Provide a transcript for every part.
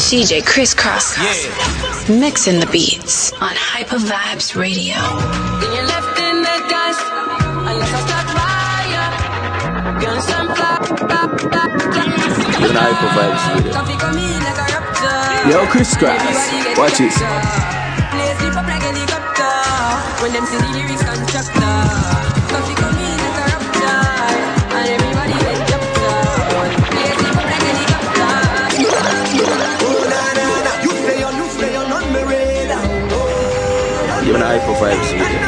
DJ Crisscross, mixing the beats on Hypa Vybz Radio. Then you're left in the dust unless I start fire. Gun some You're an Hypa Vybz video. Yo, Crisscross, watch it. When them see the lyrics constructor, coffee come in like a raptor, and everybody get jumped up. Lazy but like helicopter. Oh na na na, you stay on my radar. You're an Hypa Vybz video.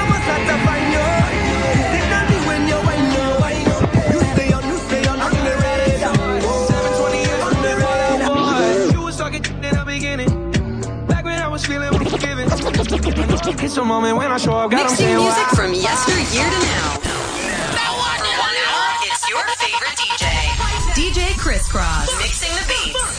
You stay on my radar. 728 on the radar. You was talking in the beginning, back when I was feeling forgiven. It's a moment when I show up, got 'em Mixing saying music why. from yesteryear to now. Now 1 hour, it's your favorite DJ. DJ Crisscross. Mixing the beats.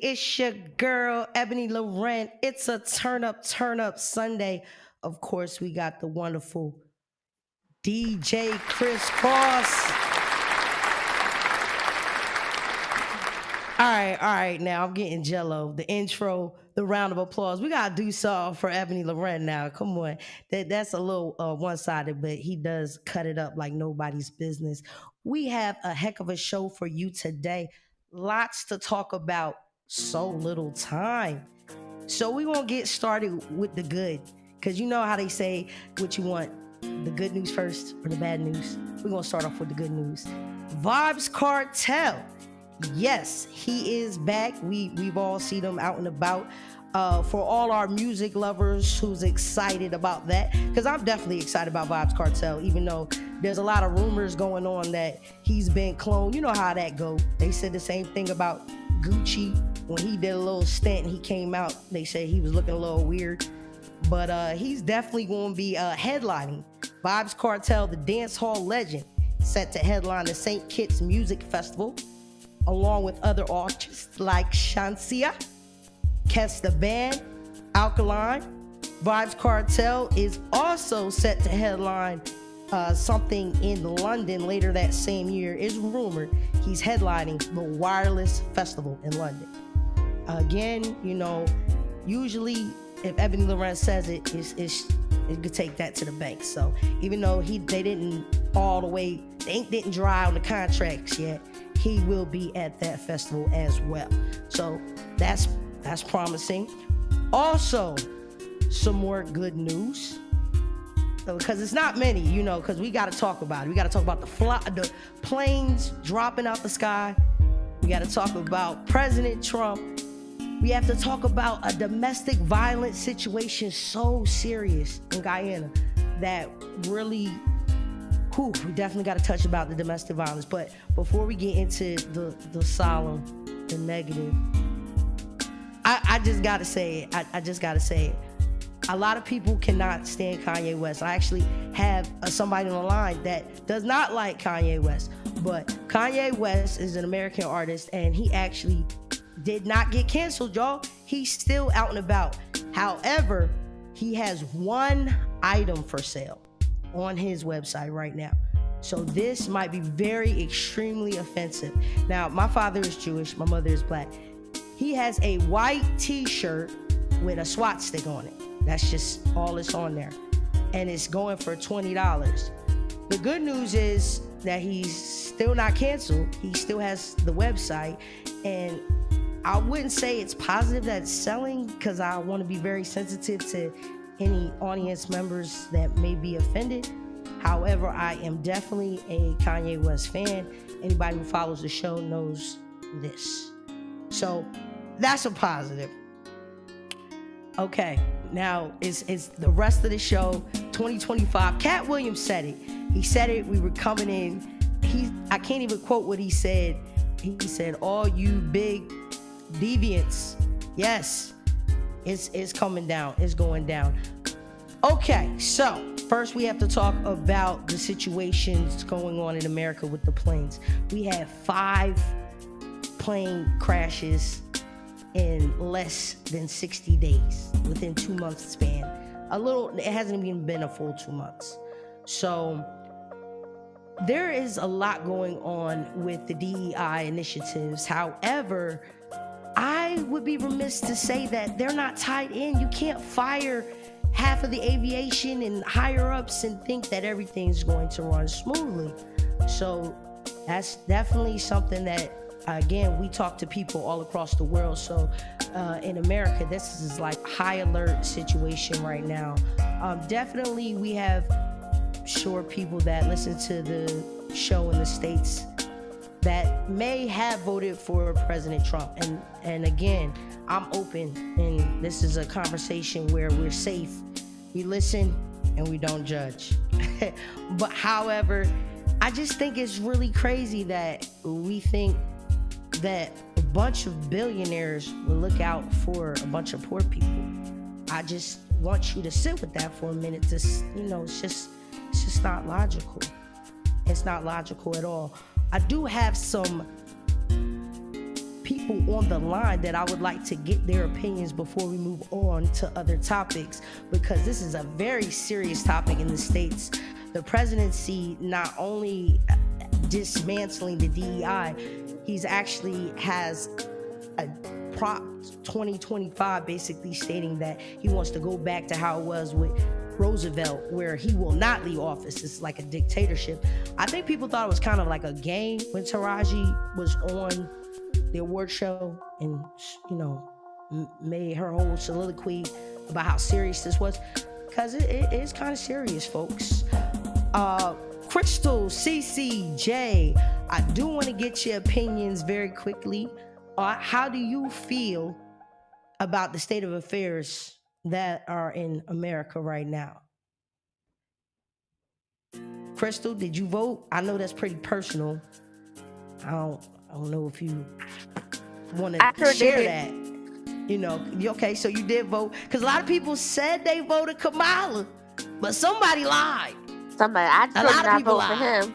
It's your girl, Ebony Laurent. It's a turn up Sunday. Of course, we got the wonderful DJ Crisscross. All right. Now I'm getting jello. The intro, the round of applause. We got to do something for Ebony Laurent now. Come on. That's a little one-sided, but he does cut it up like nobody's business. We have a heck of a show for you today. Lots to talk about. So little time. So we won't get started with the good, because you know how they say what you want, the good news first or the bad news. We're going to start off with the good news. Vybz Kartel. Yes, he is back. We've all seen him out and about. For all our music lovers who's excited about that, because I'm definitely excited about Vybz Kartel, even though there's a lot of rumors going on that he's been cloned. You know how that go. They said the same thing about Gucci when he did a little stint. He came out, they said he was looking a little weird, but he's definitely going to be headlining. Vybz Kartel, the dance hall legend, set to headline the St. Kitts Music Festival along with other artists like Shansia, Kes the Band, Alkaline. Vybz Kartel is also set to headline something in London later that same year. Is rumored he's headlining the Wireless Festival in London. Again, you know, usually if Ebony Laurent says it could take that to the bank. So even though they didn't all the way, the ink didn't dry on the contracts yet, he will be at that festival as well. So that's promising. Also, some more good news, because it's not many, you know, because we got to talk about it. We got to talk about the planes dropping out the sky. We got to talk about President Trump. We have to talk about a domestic violence situation so serious in Guyana that really, we definitely got to touch about the domestic violence. But before we get into the solemn, the negative, I just got to say it. A lot of people cannot stand Kanye West. I actually have somebody on the line that does not like Kanye West. But Kanye West is an American artist, and he actually did not get canceled, y'all. He's still out and about. However, he has one item for sale on his website right now. So this might be very extremely offensive. Now, my father is Jewish, my mother is black. He has a white t-shirt with a swastika on it. That's just all that's on there. And it's going for $20. The good news is that he's still not canceled. He still has the website. And I wouldn't say it's positive that it's selling, because I want to be very sensitive to any audience members that may be offended. However, I am definitely a Kanye West fan. Anybody who follows the show knows this. So that's a positive. Okay, now it's the rest of the show. 2025. Cat Williams said it. He said it. We were coming in. I can't even quote what he said. He said, all you big deviance. Yes, it's coming down. It's going down. Okay, so first we have to talk about the situations going on in America with the planes. We had 5 plane crashes in less than 60 days, within 2 months span. It hasn't even been a full 2 months. So there is a lot going on with the DEI initiatives. However, I would be remiss to say that they're not tied in. You can't fire half of the aviation and higher ups and think that everything's going to run smoothly. So that's definitely something that, again, we talk to people all across the world. So in America, this is like high alert situation right now. Definitely we have people that listen to the show in the States that may have voted for President Trump. And again, I'm open, and this is a conversation where we're safe. We listen and we don't judge. But however, I just think it's really crazy that we think that a bunch of billionaires will look out for a bunch of poor people. I just want you to sit with that for a minute. It's just not logical. It's not logical at all. I do have some people on the line that I would like to get their opinions before we move on to other topics, because this is a very serious topic in the States. The presidency not only dismantling the DEI, he's actually has a Prop 2025 basically stating that he wants to go back to how it was with Roosevelt, where he will not leave office. It's like a dictatorship. I think people thought it was kind of like a game when Taraji was on the award show and, made her whole soliloquy about how serious this was, because it is kind of serious, folks. Crystal, CCJ, I do want to get your opinions very quickly. How do you feel about the state of affairs that are in America right now? Crystal, did you vote? I know that's pretty personal. I don't know if you want to share that. Okay, so you did vote, because a lot of people said they voted Kamala, but somebody lied. I did not vote for him.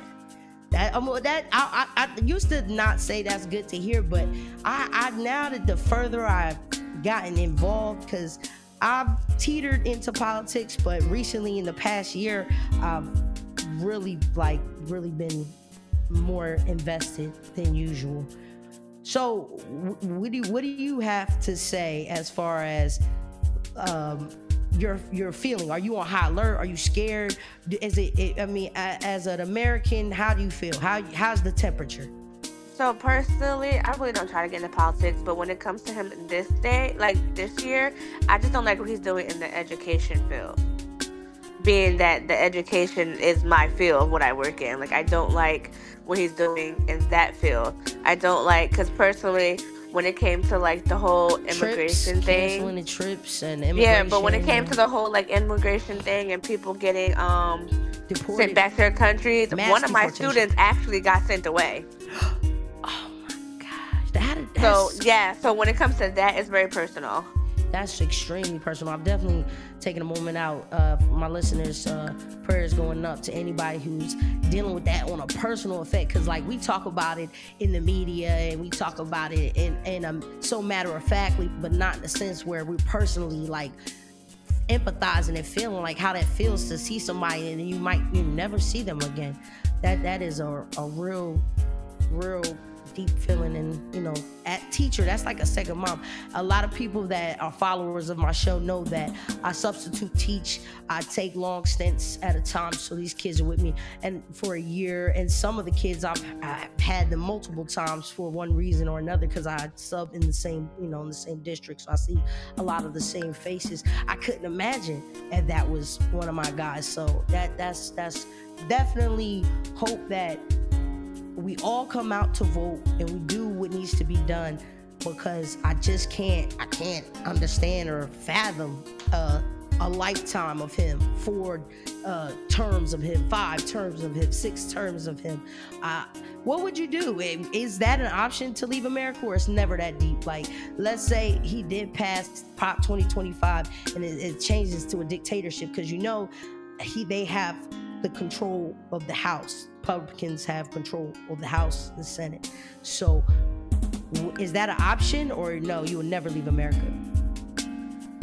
I used to not say that's good to hear, but I now that the further I've gotten involved, because I've teetered into politics, but recently in the past year, I've really been more invested than usual. So what do you have to say as far as your feeling? Are you on high alert? Are you scared? As an American, how do you feel? How's the temperature? So personally, I really don't try to get into politics, but when it comes to him this year, I just don't like what he's doing in the education field. Being that the education is my field of what I work in. I don't like what he's doing in that field. I don't like, because personally, when it came to the whole immigration thing, canceling the trips and immigration. Yeah, but when it came to the whole immigration thing and people getting deported, sent back to their countries, one of my students actually got sent away. Oh my gosh, so when it comes to that, it's very personal. That's extremely personal. I've definitely taken a moment out for my listeners. Prayers going up to anybody who's dealing with that on a personal effect, because we talk about it in the media and we talk about it in so matter of factly, but not in the sense where we're personally empathizing and feeling how that feels to see somebody and you never see them again. That is a real deep feeling. And at teacher, that's like a second mom. A lot of people that are followers of my show know that I substitute teach. I take long stints at a time, so these kids are with me and for a year, and some of the kids I've had them multiple times for one reason or another, because I sub in the same in the same district, so I see a lot of the same faces. I couldn't imagine if that was one of my guys. So that's definitely hope that we all come out to vote and we do what needs to be done, because I can't understand or fathom a lifetime of him, 4 terms of him, 5 terms of him, 6 terms of him. What would you do? Is that an option to leave America, or it's never that deep? Like, let's say he did pass Prop 2025 and it changes to a dictatorship, because they have the control of the House. Republicans have control of the House, the Senate. So is that an option, or no, you will never leave America?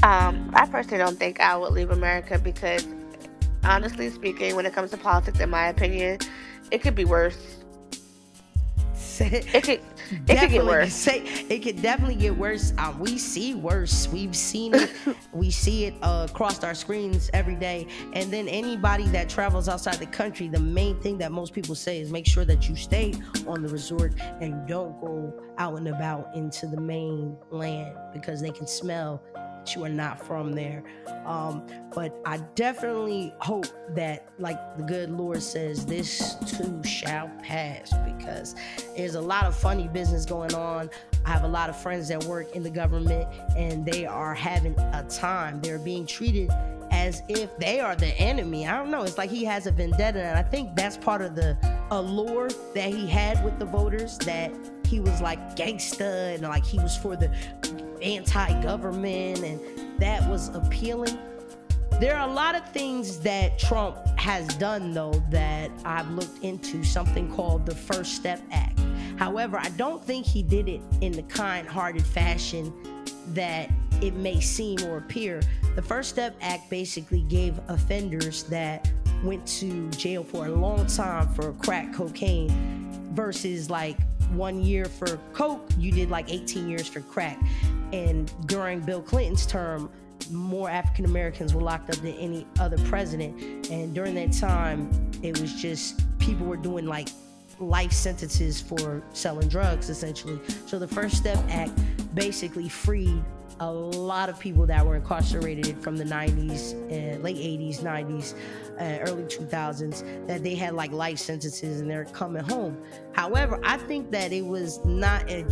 I personally don't think I would leave America because, honestly speaking, when it comes to politics, in my opinion, it could be worse. It could get worse. It could definitely get worse. We see worse. We've seen it. We see it across our screens every day. And then anybody that travels outside the country, the main thing that most people say is make sure that you stay on the resort and you don't go out and about into the main land, because they can smell that you are not from there. But I definitely hope that, like the good Lord says, this too shall pass, because there's a lot of funny business going on. I have a lot of friends that work in the government, and they are having a time. They're being treated as if they are the enemy. I don't know. It's like he has a vendetta, and I think that's part of the allure that he had with the voters, that he was like gangsta and like he was for the anti-government, and that was appealing. There are a lot of things that Trump has done, though, that I've looked into, something called the First Step Act. However, I don't think he did it in the kind-hearted fashion that it may seem or appear. The First Step Act basically gave offenders that went to jail for a long time for crack cocaine versus like 1 year for coke, you did like 18 years for crack. And during Bill Clinton's term, more African Americans were locked up than any other president. And during that time, it was just people were doing like life sentences for selling drugs, essentially. So the First Step Act basically freed a lot of people that were incarcerated from the 90s, late 80s, 90s, early 2000s, that they had like life sentences and they're coming home. However, I think that it was not a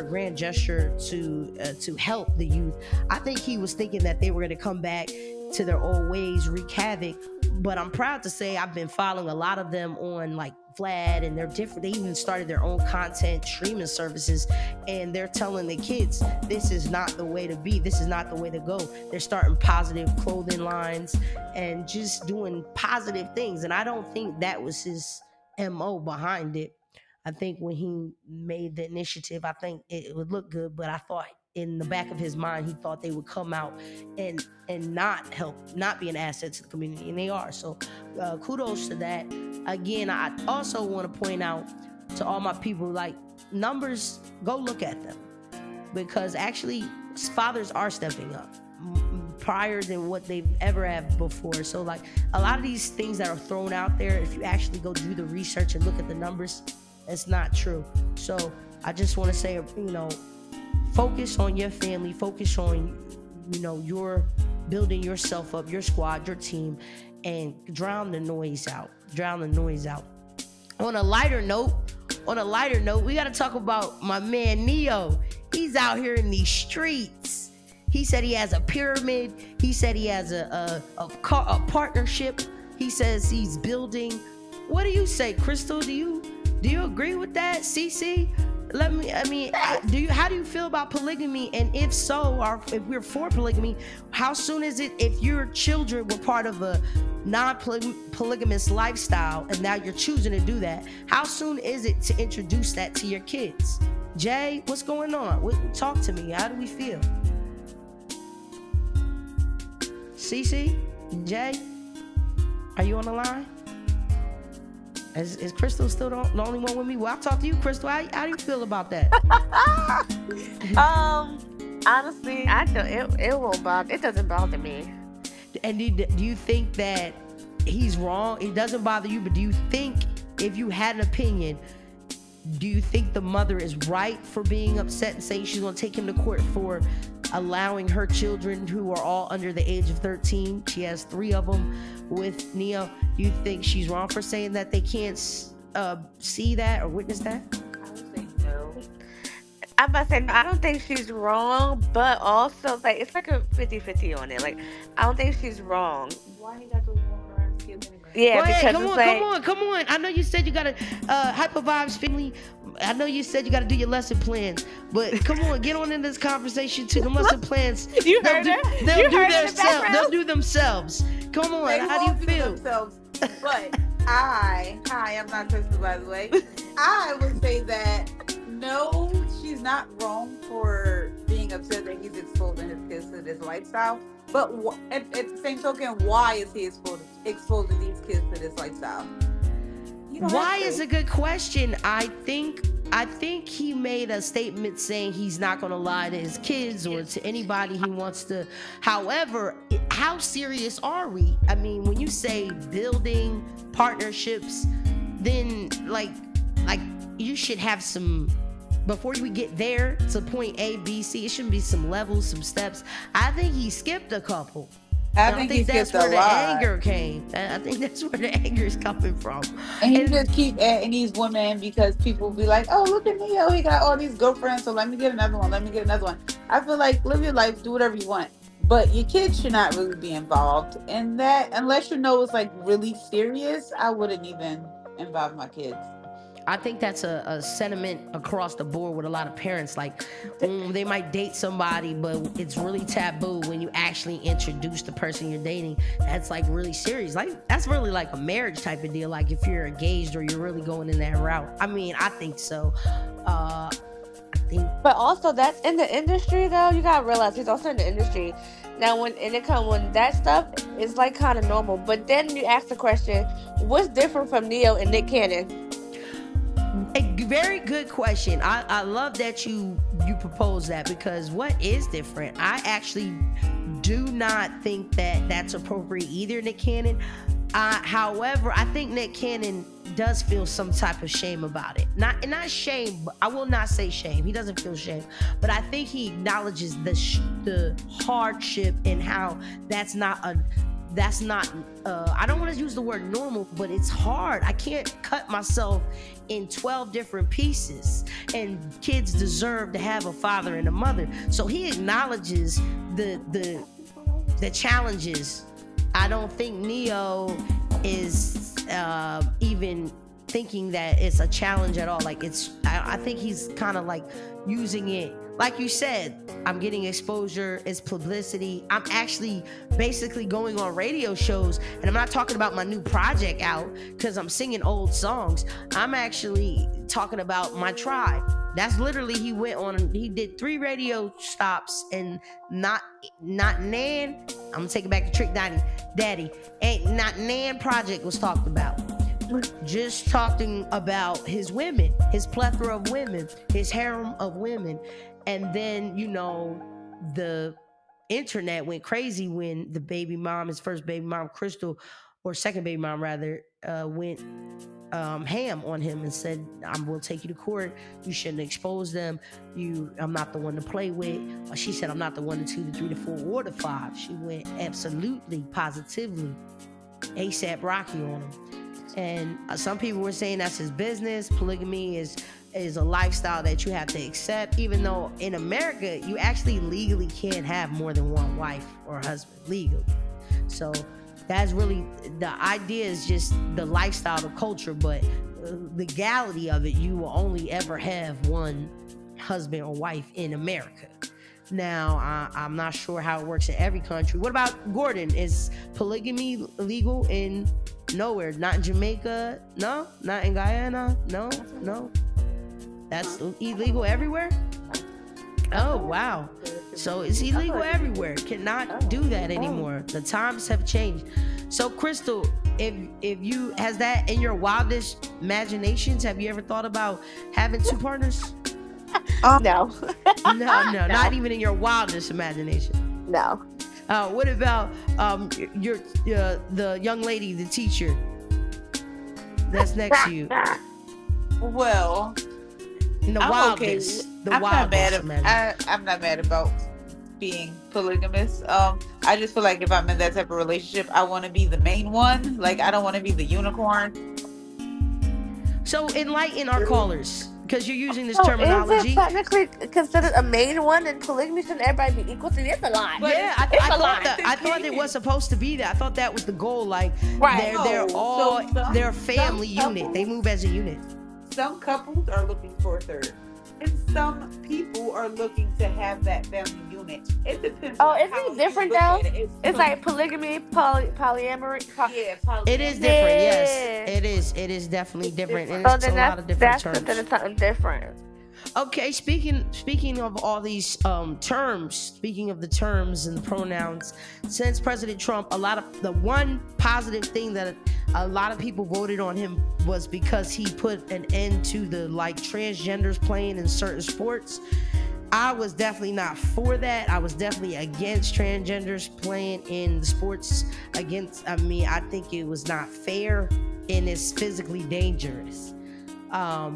grand gesture to help the youth. I think he was thinking that they were going to come back to their old ways, wreak havoc. But I'm proud to say I've been following a lot of them on like Vlad, and they're different. They even started their own content streaming services, and they're telling the kids this is not the way to be, this is not the way to go. They're starting positive clothing lines and just doing positive things, and I don't think that was his MO behind it. I think when he made the initiative, I think it would look good, but I thought in the back of his mind, he thought they would come out and not help, not be an asset to the community, and they are. So kudos to that. Again, I also want to point out to all my people, like, numbers, go look at them, because actually fathers are stepping up prior than what they've ever have before. So like a lot of these things that are thrown out there, if you actually go do the research and look at the numbers, it's not true. So I just want to say, focus on your family, focus on, your building yourself up, your squad, your team, and drown the noise out. On a lighter note, we got to talk about my man Neo. He's out here in these streets. He said he has a pyramid. He said he has a partnership. He says he's building. What do you say, Crystal? Do you agree with that, CC? How do you feel about polygamy? And if so, or if we're for polygamy, how soon is it, if your children were part of a non-polygamous lifestyle and now you're choosing to do that, how soon is it to introduce that to your kids? Jay, what's going on? Talk to me. How do we feel? CC? Jay? Are you on the line? Is Crystal still the only one with me? Well, I'll talk to you, Crystal. How do you feel about that? Honestly, it won't bother. It doesn't bother me. And do you think that he's wrong? It doesn't bother you, but do you think, if you had an opinion, do you think the mother is right for being upset and saying she's going to take him to court for allowing her children, who are all under the age of 13, she has 3 of them with Neo, do you think she's wrong for saying that they can't see that or witness that? I would say no. I'm about to say, no, I don't think she's wrong, but also, like, it's like a 50-50 on it. Like, I don't think she's wrong. Why he got to walk around his kids anyway? Yeah, Go ahead, because come it's on, like, come on. I know you said you gotta Hypa Vybz family. I know you said you gotta do your lesson plans, but come on, get on in this conversation too. The lesson plans. You heard her? They'll You do heard her in the themselves. background? They'll do themselves. Come on, They how do won't you do feel? themselves, but hi, I'm not Crystal, by the way. I would say that no, she's not wrong for being upset that he's exposing his kids to this lifestyle. But at the same token, why is he exposing these kids to this lifestyle? You don't Why have to. is a good question. I think he made a statement saying he's not going to lie to his kids or to anybody he wants to. However, how serious are we? I mean, when you say building partnerships, then like you should have some. Before we get there to point A, B, C, it should be some levels, some steps. I think he skipped a couple. I think he that's skipped where a the lot. anger came. I think that's where the anger is coming from. And he just keep adding these women because people be like, oh, look at Neo. He got all these girlfriends, so let me get another one. I feel like live your life, do whatever you want. But your kids should not really be involved in that. Unless you know it's like really serious, I wouldn't even involve my kids. I think that's a sentiment across the board with a lot of parents. Like, they might date somebody, but it's really taboo when you actually introduce the person you're dating. That's like really serious. Like, that's really like a marriage type of deal. Like, if you're engaged or you're really going in that route. I mean, I think so. but also that's in the industry though. You gotta realize he's also in the industry. Now when that stuff is like kind of normal, but then you ask the question, what's different from Neo and Nick Cannon? A very good question. I love that you propose that, because what is different? I actually do not think that that's appropriate either, Nick Cannon. However, I think Nick Cannon does feel some type of shame about it. Not shame, but I will not say shame. He doesn't feel shame, but I think he acknowledges the hardship and how that's not I don't want to use the word normal, but it's hard. I can't cut myself in 12 different pieces, and kids deserve to have a father and a mother. So he acknowledges the challenges. I don't think Neo is even thinking that it's a challenge at all. Like, I think he's kind of like using it. Like you said, I'm getting exposure, it's publicity. I'm actually basically going on radio shows, and I'm not talking about my new project out because I'm singing old songs. I'm actually talking about my tribe. That's literally, he did 3 radio stops, and not Nan, I'm gonna take it back to Trick Daddy. Ain't not Nan project was talked about. Just talking about his women, his plethora of women, his harem of women. And then, the internet went crazy when the baby mom, his first baby mom, Crystal, or second baby mom rather, went ham on him and said, I will take you to court. You shouldn't expose them. I'm not the one to play with. She said, I'm not the 1, the 2, the 3, the 4, or the 5. She went absolutely, positively ASAP Rocky on him. And some people were saying that's his business. Polygamy is a lifestyle that you have to accept, even though in America, you actually legally can't have more than one wife or husband legally. So that's really, the idea is just the lifestyle, the culture, but legality of it, you will only ever have one husband or wife in America. Now, I'm not sure how it works in every country. What about Gordon? Is polygamy legal in nowhere? Not in Jamaica? No? Not in Guyana? No. That's illegal everywhere? Oh, wow. So it's illegal everywhere. Cannot do that anymore. The times have changed. So, Crystal, if you, has that in your wildest imaginations, have you ever thought about having 2 partners? No. No, not even in your wildest imagination. No. What about the young lady, the teacher that's next to you? Well, In the I'm wildest, okay. the I'm not wildest mad. I'm not mad about being polygamous. I just feel like if I'm in that type of relationship, I want to be the main one. Like, I don't want to be the unicorn. So enlighten our callers. because you're using this So is terminology. it technically considered a main one in polygamy? Shouldn't everybody be equal? See, it's a lot. Yeah, I thought it was supposed to be that. I thought that was the goal. Like, Right. they're No, all so some- they're a family some unit. They couples- move as a unit. Some couples are looking for a third, and some people are looking to have that family unit. It depends. Oh, on isn't how it different you look though? at it. It's like polygamy, polyamory. Yeah, It is different. Yes, Yeah. it is. It is definitely different, and So it's then a lot of different terms. considered something different. Okay, speaking of all these terms, speaking of the terms and the pronouns, since President Trump, the one positive thing that a lot of people voted on him was because he put an end to the transgenders playing in certain sports. I was definitely not for that. I was definitely against transgenders playing in the sports. I think it was not fair and it's physically dangerous.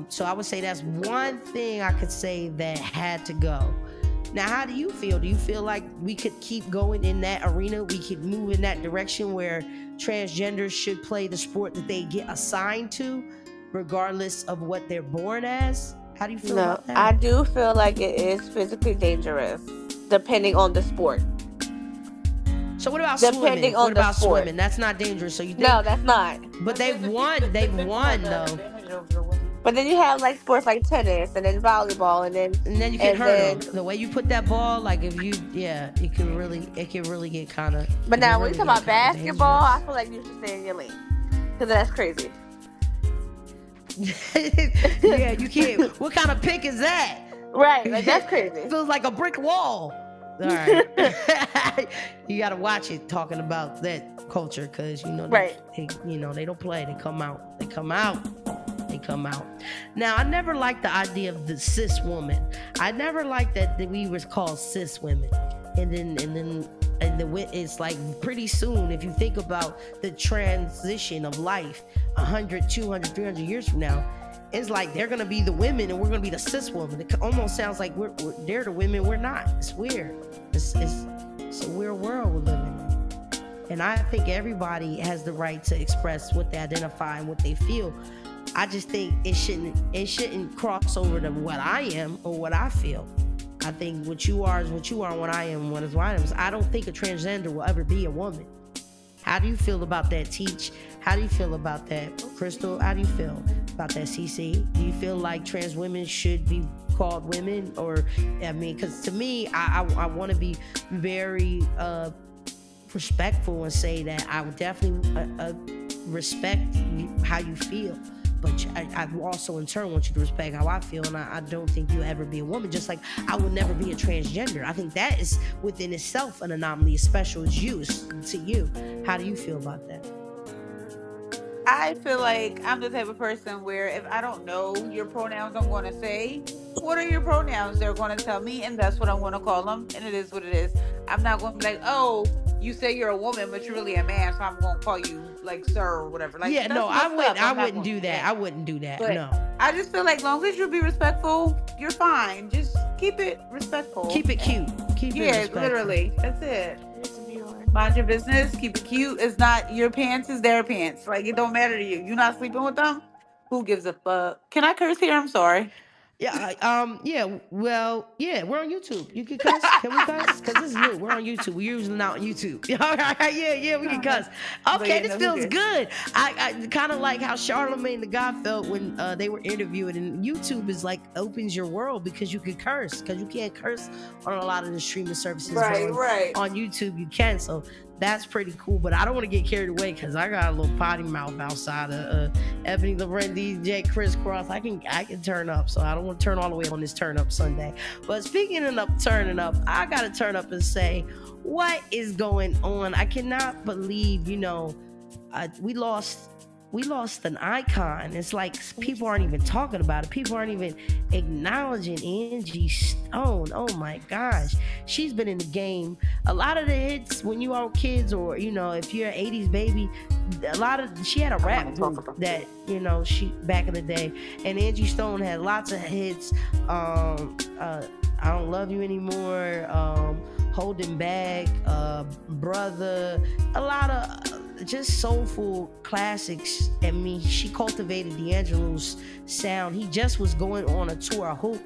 So I would say that's one thing I could say that had to go. Now, how do you feel? Do you feel like we could keep going in that arena? We could move in that direction where transgenders should play the sport that they get assigned to, regardless of what they're born as? How do you feel No, about that? I do feel like it is physically dangerous, depending on the sport. So what about Depending swimming? on What the about sport. swimming? That's not dangerous. So you think? No, that's not. But they've won. They've won though. But then you have like sports like tennis and then volleyball and then You can and hurt then- them. The way you put that ball, like if you, it can really get kind of. But now when you talk about basketball, I feel like you should stay in your lane because that's crazy. Yeah, you can't. What kind of pick is that? Right, like that's crazy. Feels like a brick wall. All right, you gotta watch it talking about that culture because Right. they don't play. They come out. They come out. Now, I never liked the idea of the cis woman. I never liked that we was called cis women, and then it's like pretty soon, if you think about the transition of life 100, 200, 300 years from now, it's like they're gonna be the women and we're gonna be the cis woman. It almost sounds like they're the women, we're not. It's weird. It's a weird world we're living in. And I think everybody has the right to express what they identify and what they feel. I just think it shouldn't cross over to what I am or what I feel. I think what you are is what you are, and what I am, what is what I am. I don't think a transgender will ever be a woman. How do you feel about that, Teach? How do you feel about that, Crystal? How do you feel about that, CC? Do you feel like trans women should be called women? Or, because to me, I want to be very respectful and say that I would definitely respect how you feel. But I also in turn want you to respect how I feel, and I don't think you'll ever be a woman, just like I will never be a transgender. I think that is within itself an anomaly, as special as you, to you. How do you feel about that? I feel like I'm the type of person where if I don't know your pronouns, I'm going to say, what are your pronouns? They're going to tell me, and that's what I'm going to call them, and it is what it is. I'm not going to be like, oh, you say you're a woman, but you're really a man, so I'm going to call you like sir or whatever. Like, Yeah, that's no, I messed up. I'm not wouldn't gonna do that. I wouldn't do that. But No. I just feel like long as you be respectful, you're fine. Just keep it respectful. Keep it cute. Keep it respectful. Literally. That's it. Mind your business. Keep it cute. It's not your pants, it's their pants. Like, it don't matter to you. You're not sleeping with them? Who gives a fuck? Can I curse here? I'm sorry. Yeah, well, we're on YouTube. You can cuss. Can we cuss? Because this is new. We're on YouTube. We're usually not on YouTube. All right, yeah, we can cuss. Okay, this feels good. I kind of like how Charlamagne the God felt when they were interviewing, and YouTube is like opens your world because you can curse, because you can't curse on a lot of the streaming services. Right. On YouTube, you can. So that's pretty cool, but I don't want to get carried away because I got a little potty mouth outside of Ebony Loren, DJ Chris Cross. I can turn up, so I don't want to turn all the way on this Turn Up Sunday. But speaking of turning up, I gotta turn up and say, what is going on? I cannot believe, we lost an icon. It's like people aren't even talking about it. People aren't even acknowledging Angie Stone. Oh my gosh. She's been in the game. A lot of the hits when you are kids, or, if you're an 80s baby, she had a rap group that, she back in the day. And Angie Stone had lots of hits. I Don't Love You Anymore, Holding Back, Brother, a lot of just soulful classics. I mean, she cultivated D'Angelo's sound. He just was going on a tour. I hope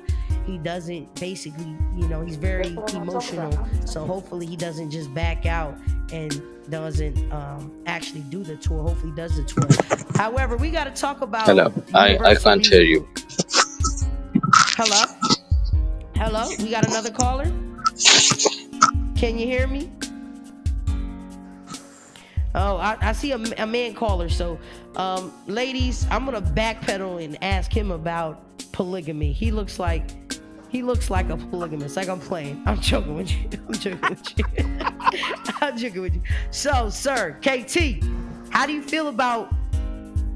he doesn't basically, he's very emotional. So hopefully he doesn't just back out and doesn't actually do the tour. Hopefully he does the tour. However, we got to talk about. Hello, I can't hear you. Hello, we got another caller. Can you hear me? Oh, I see a man caller. So, ladies, I'm gonna backpedal and ask him about polygamy. He looks like a polygamist. Like I'm playing. I'm joking with you. I'm joking with you. So, sir, KT, how do you feel about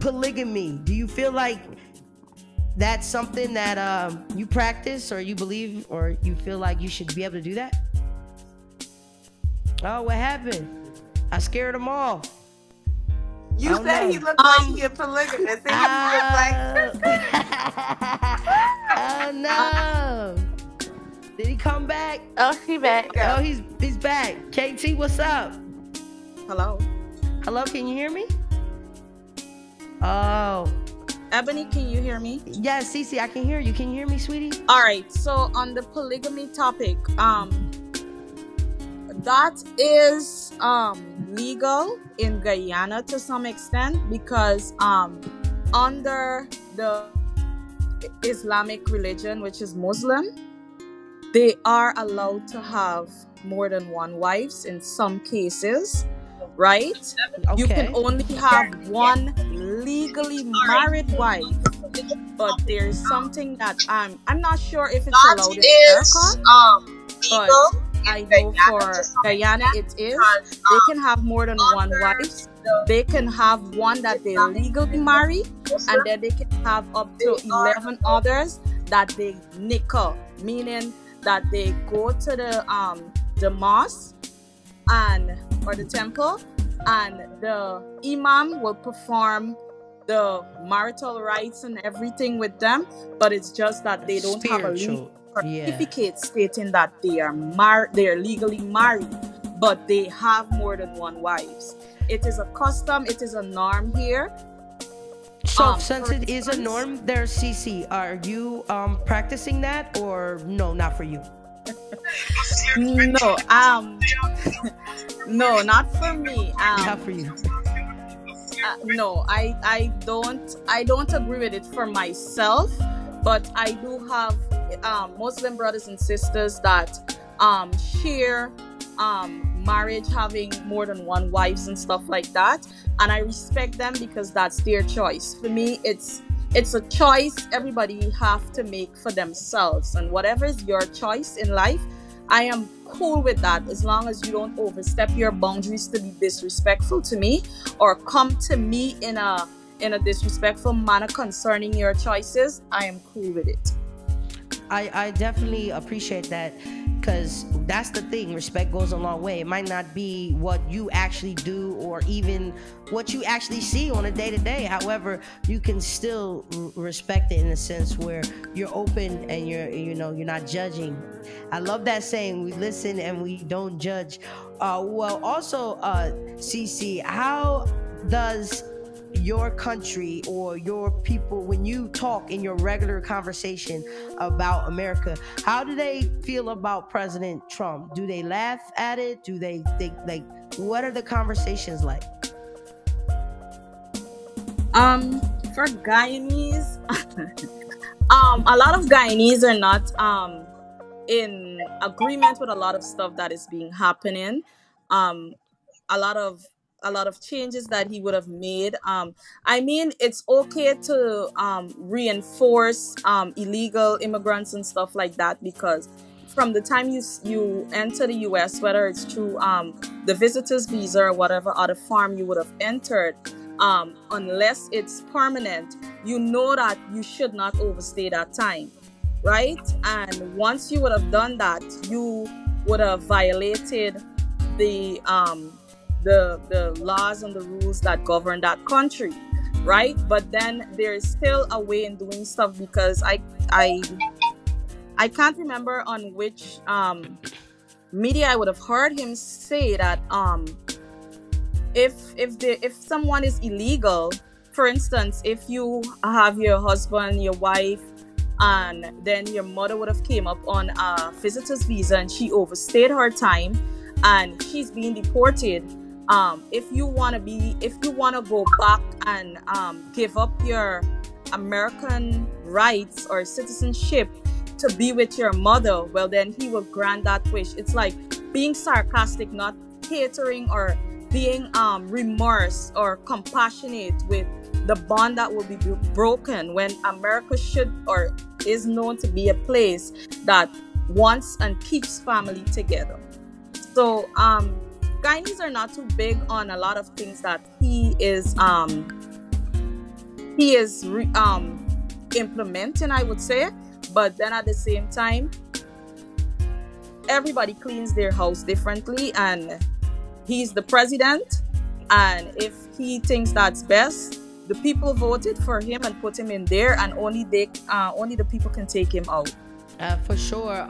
polygamy? Do you feel like that's something that you practice or you believe or you feel like you should be able to do that? Oh, what happened? I scared them all. You said he looked like he a polygamist. And Oh no! Did he come back? Oh, he back. Oh, he's back. KT, what's up? Hello. Hello, can you hear me? Oh. Ebony, can you hear me? Yes, Cece, I can hear you. Can you hear me, sweetie? All right. So on the polygamy topic, that is legal in Guyana to some extent because under the Islamic religion, which is Muslim, they are allowed to have more than one wives in some cases, right? Okay. You can only have one legally married wife, but there's something that I'm not sure if it's allowed in America, but I know for Guyana it is. They can have more than one wife. They can have one that they legally marry, and then they can have up to 11 others that they nikah, meaning that they go to the mosque or the temple, and the imam will perform the marital rites and everything with them, but it's just that they don't have a legal certificate stating that they are legally married, but they have more than one wives. It is a custom, it is a norm here. So since it is a norm there, CC, are you practicing that or no, not for you? No, no, not for me. Not for you. No, I don't agree with it for myself, but I do have Muslim brothers and sisters that share marriage, having more than one wives and stuff like that, and I respect them because that's their choice. For me, it's a choice everybody have to make for themselves, and whatever is your choice in life, I am cool with that as long as you don't overstep your boundaries to be disrespectful to me or come to me in a disrespectful manner concerning your choices. I am cool with it. I definitely appreciate that, because that's the thing. Respect goes a long way. It might not be what you actually do or even what you actually see on a day-to-day. However, you can still respect it in a sense where you're open and you're not judging. I love that saying, we listen and we don't judge. Well, also, CC, how does your country or your people, when you talk in your regular conversation about America, how do they feel about President Trump? Do they laugh at it? Do they think, like, what are the conversations like? For Guyanese, a lot of Guyanese are not in agreement with a lot of stuff that is being happening. A lot of changes that he would have made. I mean, it's okay to reinforce illegal immigrants and stuff like that, because from the time you enter the U.S., whether it's through the visitor's visa or whatever other form you would have entered, unless it's permanent, you know that you should not overstay that time, right? And once you would have done that, you would have violated the laws and the rules that govern that country, right? But then there is still a way in doing stuff, because I can't remember on which media I would have heard him say that if someone is illegal, for instance, if you have your husband, your wife, and then your mother would have came up on a visitor's visa and she overstayed her time and she's being deported. If you want to go back and give up your American rights or citizenship to be with your mother, well, then he will grant that wish. It's like being sarcastic, not catering or being remorse or compassionate with the bond that will be broken when America should or is known to be a place that wants and keeps family together. So Guyanese are not too big on a lot of things that he is implementing, I would say. But then at the same time, everybody cleans their house differently, and he's the president, and if he thinks that's best, the people voted for him and put him in there, and only the people can take him out. For sure.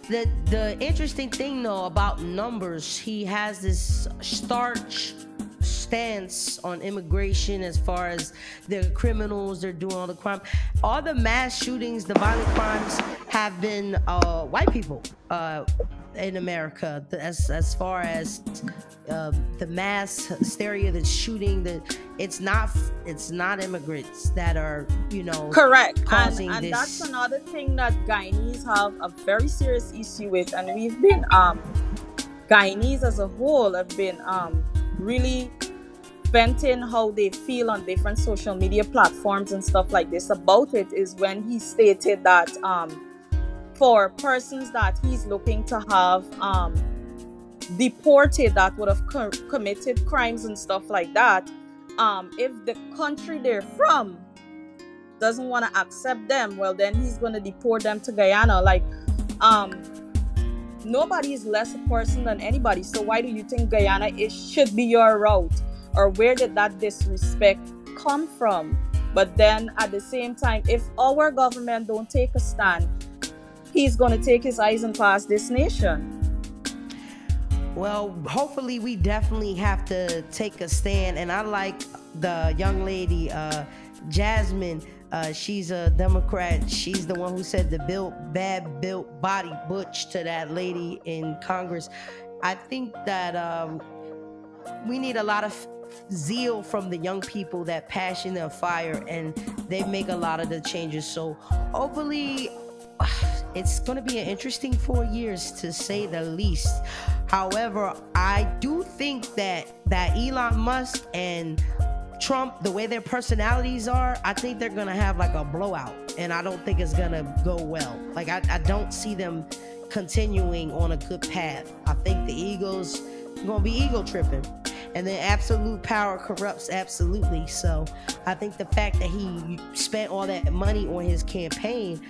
The interesting thing though about numbers, he has this starch stance on immigration as far as the criminals, they're doing all the crime. All the mass shootings, the violent crimes have been white people in America. As far as the mass hysteria that's shooting, it's not immigrants that are, correct, causing and this. That's another thing that Guyanese have a very serious issue with, and we've been Guyanese as a whole have been really venting how they feel on different social media platforms and stuff like this about it, is when he stated that for persons that he's looking to have deported that would have committed crimes and stuff like that, if the country they're from doesn't want to accept them, well, then he's going to deport them to Guyana. Like, nobody is less a person than anybody, so why do you think Guyana should be your route? Or where did that disrespect come from? But then at the same time, if our government don't take a stand, he's going to take his eyes and pass this nation. Well, hopefully we definitely have to take a stand. And I like the young lady, Jasmine. She's a Democrat. She's the one who said the bad built body butch to that lady in Congress. I think that we need a lot of zeal from the young people, that passion and fire, and they make a lot of the changes. So hopefully it's going to be an interesting 4 years, to say the least. However, I do think that Elon Musk and Trump, the way their personalities are, I think they're going to have like a blowout, and I don't think it's going to go well. Like, I don't see them continuing on a good path. I think the egos are going to be ego tripping, and then absolute power corrupts absolutely. So I think the fact that he spent all that money on his campaign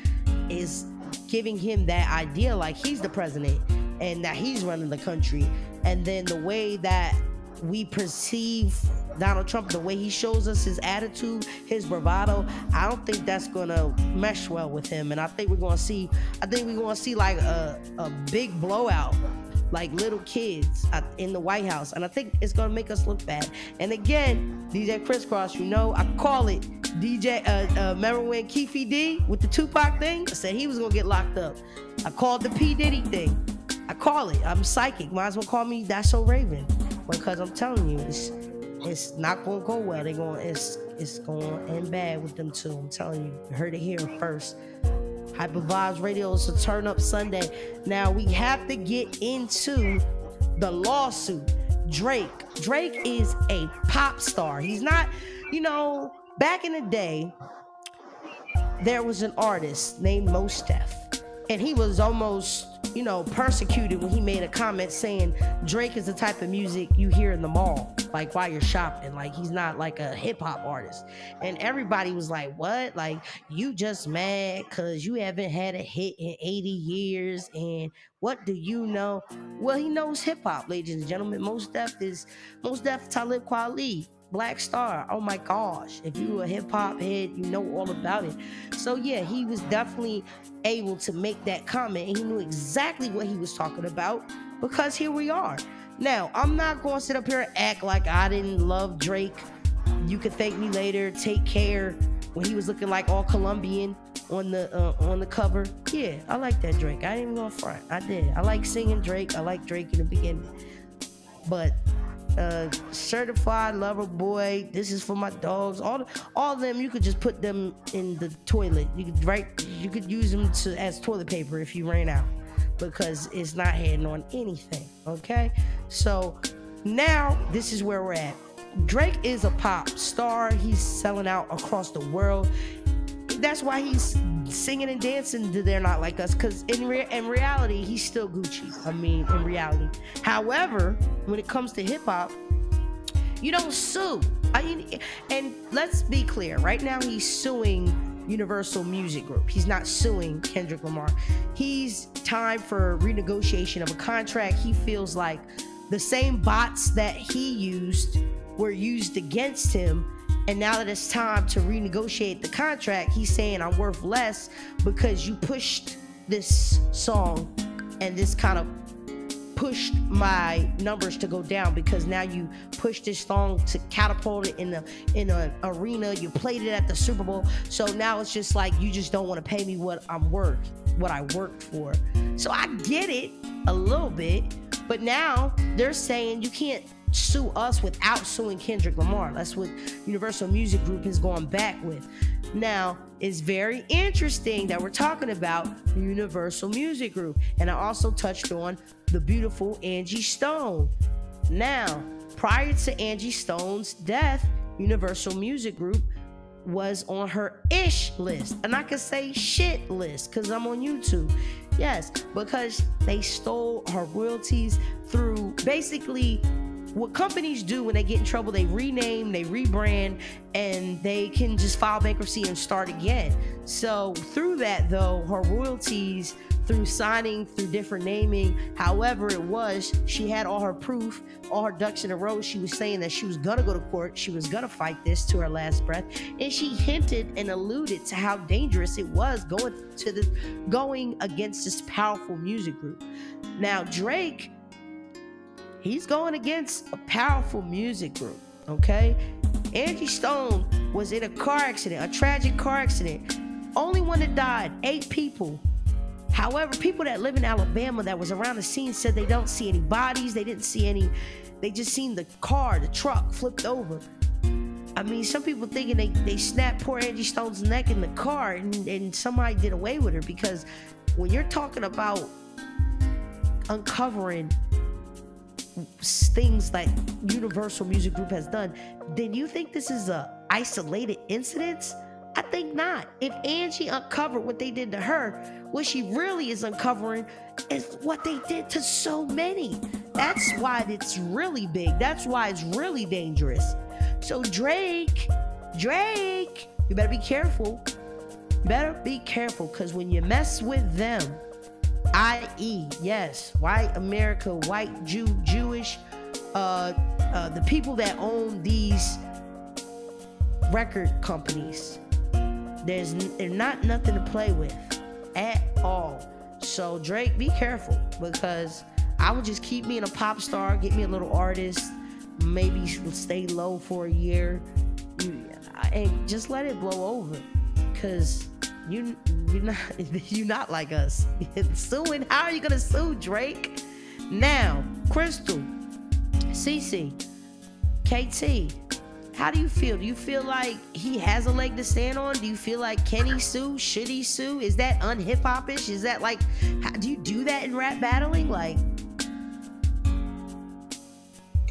is giving him that idea like he's the president and that he's running the country. And then the way that we perceive Donald Trump, the way he shows us his attitude, his bravado, I don't think that's gonna mesh well with him. And I think we're gonna see like a big blowout, like little kids in the White House. And I think it's gonna make us look bad. And again, DJ Crisscross, I call it. DJ, remember when Keefe D with the Tupac thing? I said he was gonna get locked up. I called the P. Diddy thing. I call it. I'm psychic. Might as well call me That's So Raven, because I'm telling you, it's not gonna go well. It's going to end bad with them two. I'm telling you. You heard it here first. Hypa Vybz Radio is a Turn Up Sunday. Now we have to get into the lawsuit. Drake is a pop star. He's not, back in the day, there was an artist named Mos Def, and he was almost, persecuted when he made a comment saying Drake is the type of music you hear in the mall, like while you're shopping. Like, he's not like a hip hop artist. And everybody was like, what? Like, you just mad because you haven't had a hit in 80 years. And what do you know? Well, he knows hip hop, ladies and gentlemen. Mos Def Talib Kweli, Black Star. Oh my gosh. If you a hip hop head, you know all about it. So yeah, he was definitely able to make that comment, and he knew exactly what he was talking about. because here we are. Now, I'm not going to sit up here and act like I didn't love Drake. You Could Thank Me Later, Take Care, when he was looking like all Colombian on the cover. Yeah, I like that Drake. I ain't even gonna front. I did. I like singing Drake. I like Drake in the beginning. But Certified Lover Boy, This Is For My Dogs, all of them, you could just put them in the toilet. You could use them as toilet paper if you ran out, because it's not hitting on anything. Okay, so now this is where we're at. Drake is a pop star. He's selling out across the world. That's why he's singing and dancing to They're Not Like Us, because in reality, he's still Gucci. I mean, in reality. However, when it comes to hip hop, you don't sue. And let's be clear. Right now, he's suing Universal Music Group. He's not suing Kendrick Lamar. He's time for renegotiation of a contract. He feels like the same bots that he used were used against him, and now that it's time to renegotiate the contract, he's saying I'm worth less because you pushed this song, and this kind of pushed my numbers to go down, because now you pushed this song to catapult it in an arena. You played it at the Super Bowl, so now it's just like you just don't want to pay me what I'm worth, what I worked for. So I get it a little bit, but now they're saying you can't sue us without suing Kendrick Lamar. That's what Universal Music Group has gone back with. Now, it's very interesting that we're talking about Universal Music Group. And I also touched on the beautiful Angie Stone. Now, prior to Angie Stone's death, Universal Music Group was on her ish list. And I could say shit list because I'm on YouTube. Yes, because they stole her royalties through basically what companies do when they get in trouble. They rename, they rebrand, and they can just file bankruptcy and start again. So through that, though, her royalties through signing, through different naming, however it was, she had all her proof, all her ducks in a row. She was saying that she was gonna go to court, she was gonna fight this to her last breath, and she hinted and alluded to how dangerous it was going against this powerful music group. Now Drake, he's going against a powerful music group, okay? Angie Stone was in a car accident, a tragic car accident. Only one that died, 8 people. However, people that live in Alabama that was around the scene said they don't see any bodies, they didn't see any, they just seen the truck flipped over. I mean, some people thinking they snapped poor Angie Stone's neck in the car and somebody did away with her, because when you're talking about uncovering things like Universal Music Group has done, then you think this is a isolated incident? I think not. If Angie uncovered what they did to her, what she really is uncovering is what they did to so many. That's why it's really big. That's why it's really dangerous. So Drake, you better be careful. You better be careful, because when you mess with them, i.e., yes, white America, white Jew, Jewish, the people that own these record companies, they're not nothing to play with at all. So Drake, be careful, because I would just keep me in a pop star, get me a little artist, maybe stay low for a year, and just let it blow over, because you're not like us. Suing, how are you gonna sue, Drake? Now, Crystal, CC, KT, how do you feel? Do you feel like he has a leg to stand on? Do you feel like, can he sue? Should he sue? Is that unhip-hop-ish? Is that like, how do you do that in rap battling? Like,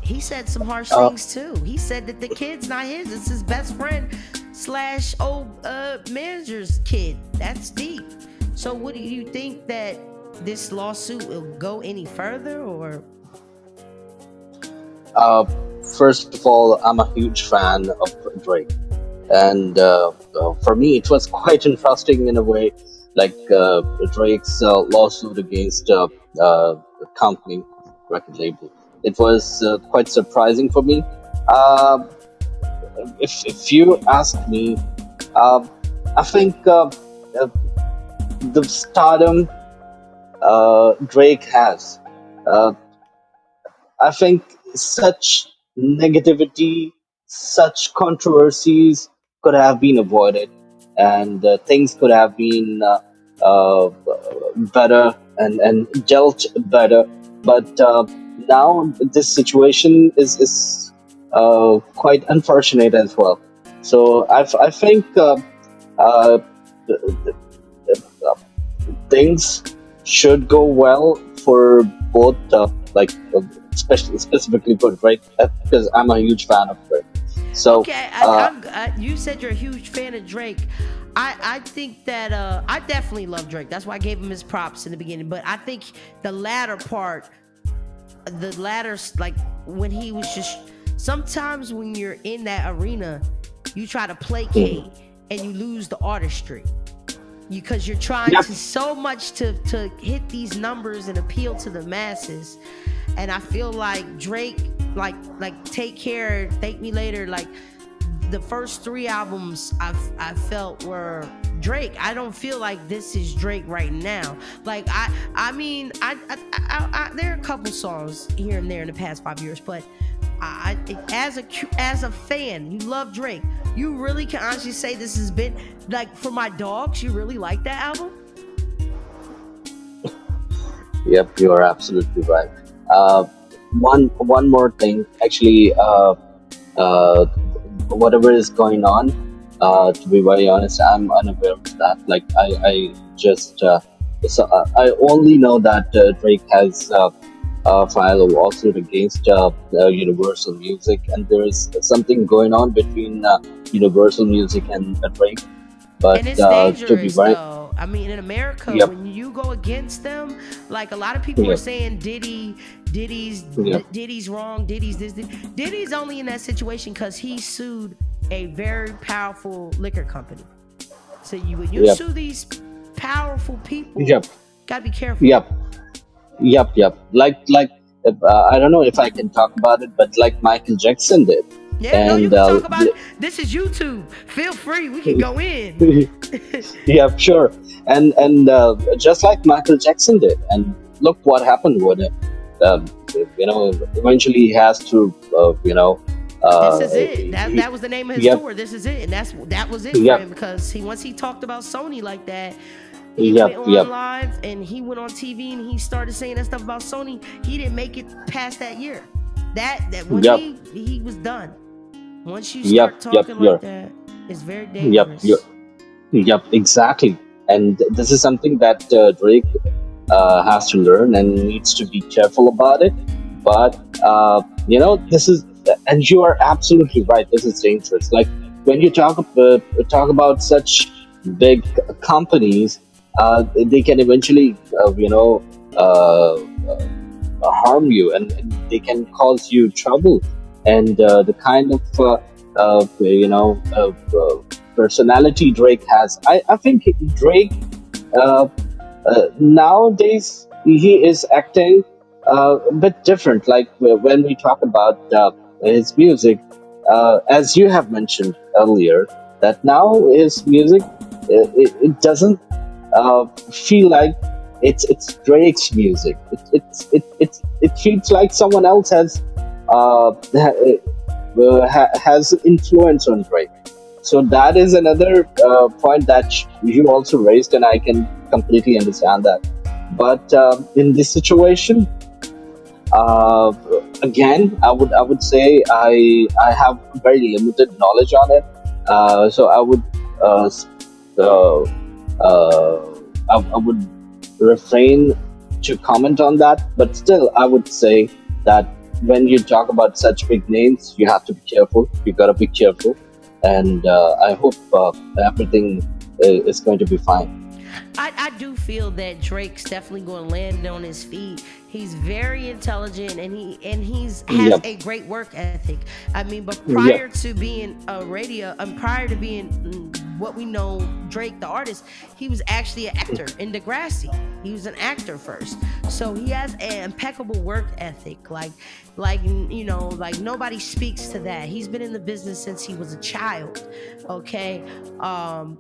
he said some harsh things too. He said that the kid's not his, it's his best friend / old manager's kid. That's deep. So what do you think, that this lawsuit will go any further, or? First of all, I'm a huge fan of Drake, and for me, it was quite interesting in a way. Like Drake's lawsuit against a company, record label. It was quite surprising for me. If you ask me, I think the stardom Drake has uh, I think such negativity, such controversies could have been avoided, and things could have been better and dealt better. But now this situation is quite unfortunate as well. So I think uh, the, the, things should go well for both, like especially specifically for Drake, because I'm a huge fan of Drake. So Okay, uh, you said you're a huge fan of Drake. I think that I definitely love Drake. That's why I gave him his props in the beginning. But I think the latter part, like when he was just, sometimes when you're in that arena, you try to placate and you lose the artistry because you're trying yep, to so much to hit these numbers and appeal to the masses. And I feel like Drake, like Take Care, Thank Me Later, like the first three albums I felt were Drake. I don't feel like this is Drake right now. Like I mean there are a couple songs here and there in the past 5 years, but as a fan, you love Drake. You really can honestly say this has been like for my dogs. You really like that album? yep, you are absolutely right. Uh, one more thing, actually, uh, whatever is going on, to be very honest, I'm unaware of that. Like I just I only know that Drake has filed a lawsuit against Universal Music, and there is something going on between Universal Music and Drake. And But it's to be dangerous very, though. I mean, in America, yep, when you go against them, like a lot of people are yep, saying yep, Diddy's wrong, Diddy's this. Diddy's only in that situation because he sued a very powerful liquor company. So when you yep, sue these powerful people, yep, gotta be careful. yep. Yep. Like I don't know if I can talk about it, but like Michael Jackson did, Yeah, no, you and can talk about it. This is YouTube. Feel free. We can go in. yeah, sure, and just like Michael Jackson did, and look what happened with it. Um, eventually he has to, This is it. That was the name of his yep, tour. This is it, and that was it for yep, him because once he talked about Sony like that, he went yep, on live and he went on TV and he started saying that stuff about Sony. He didn't make it past that year. That once yep, he was done. Once you start yep, talking like you're, that, it's very yep, you're, dangerous. yep, exactly. And this is something that Drake has to learn and needs to be careful about it. But this is, and you are absolutely right. This is dangerous. Like when you talk about such big companies, they can eventually, harm you, and they can cause you trouble. And the kind of personality Drake has, I think Drake uh, nowadays he is acting a bit different. Like when we talk about his music, as you have mentioned earlier, that now his music, it doesn't feel like it's Drake's music. It feels like someone else has influence on Drake. So that is another point that you also raised, and I can completely understand that. But in this situation, uh, again, I would say I have very limited knowledge on it. So I would uh, s- uh, I would refrain to comment on that. But still, I would say that when you talk about such big names, you have to be careful. You gotta be careful, and I hope everything is going to be fine. I do feel that Drake's definitely going to land on his feet. He's very intelligent and he's has Yep. a great work ethic. I mean, but Yep. prior to being a radio, prior to being what we know Drake the artist, he was actually an actor in Degrassi. He was an actor first, so he has an impeccable work ethic. Like nobody speaks to that. He's been in the business since he was a child. Okay,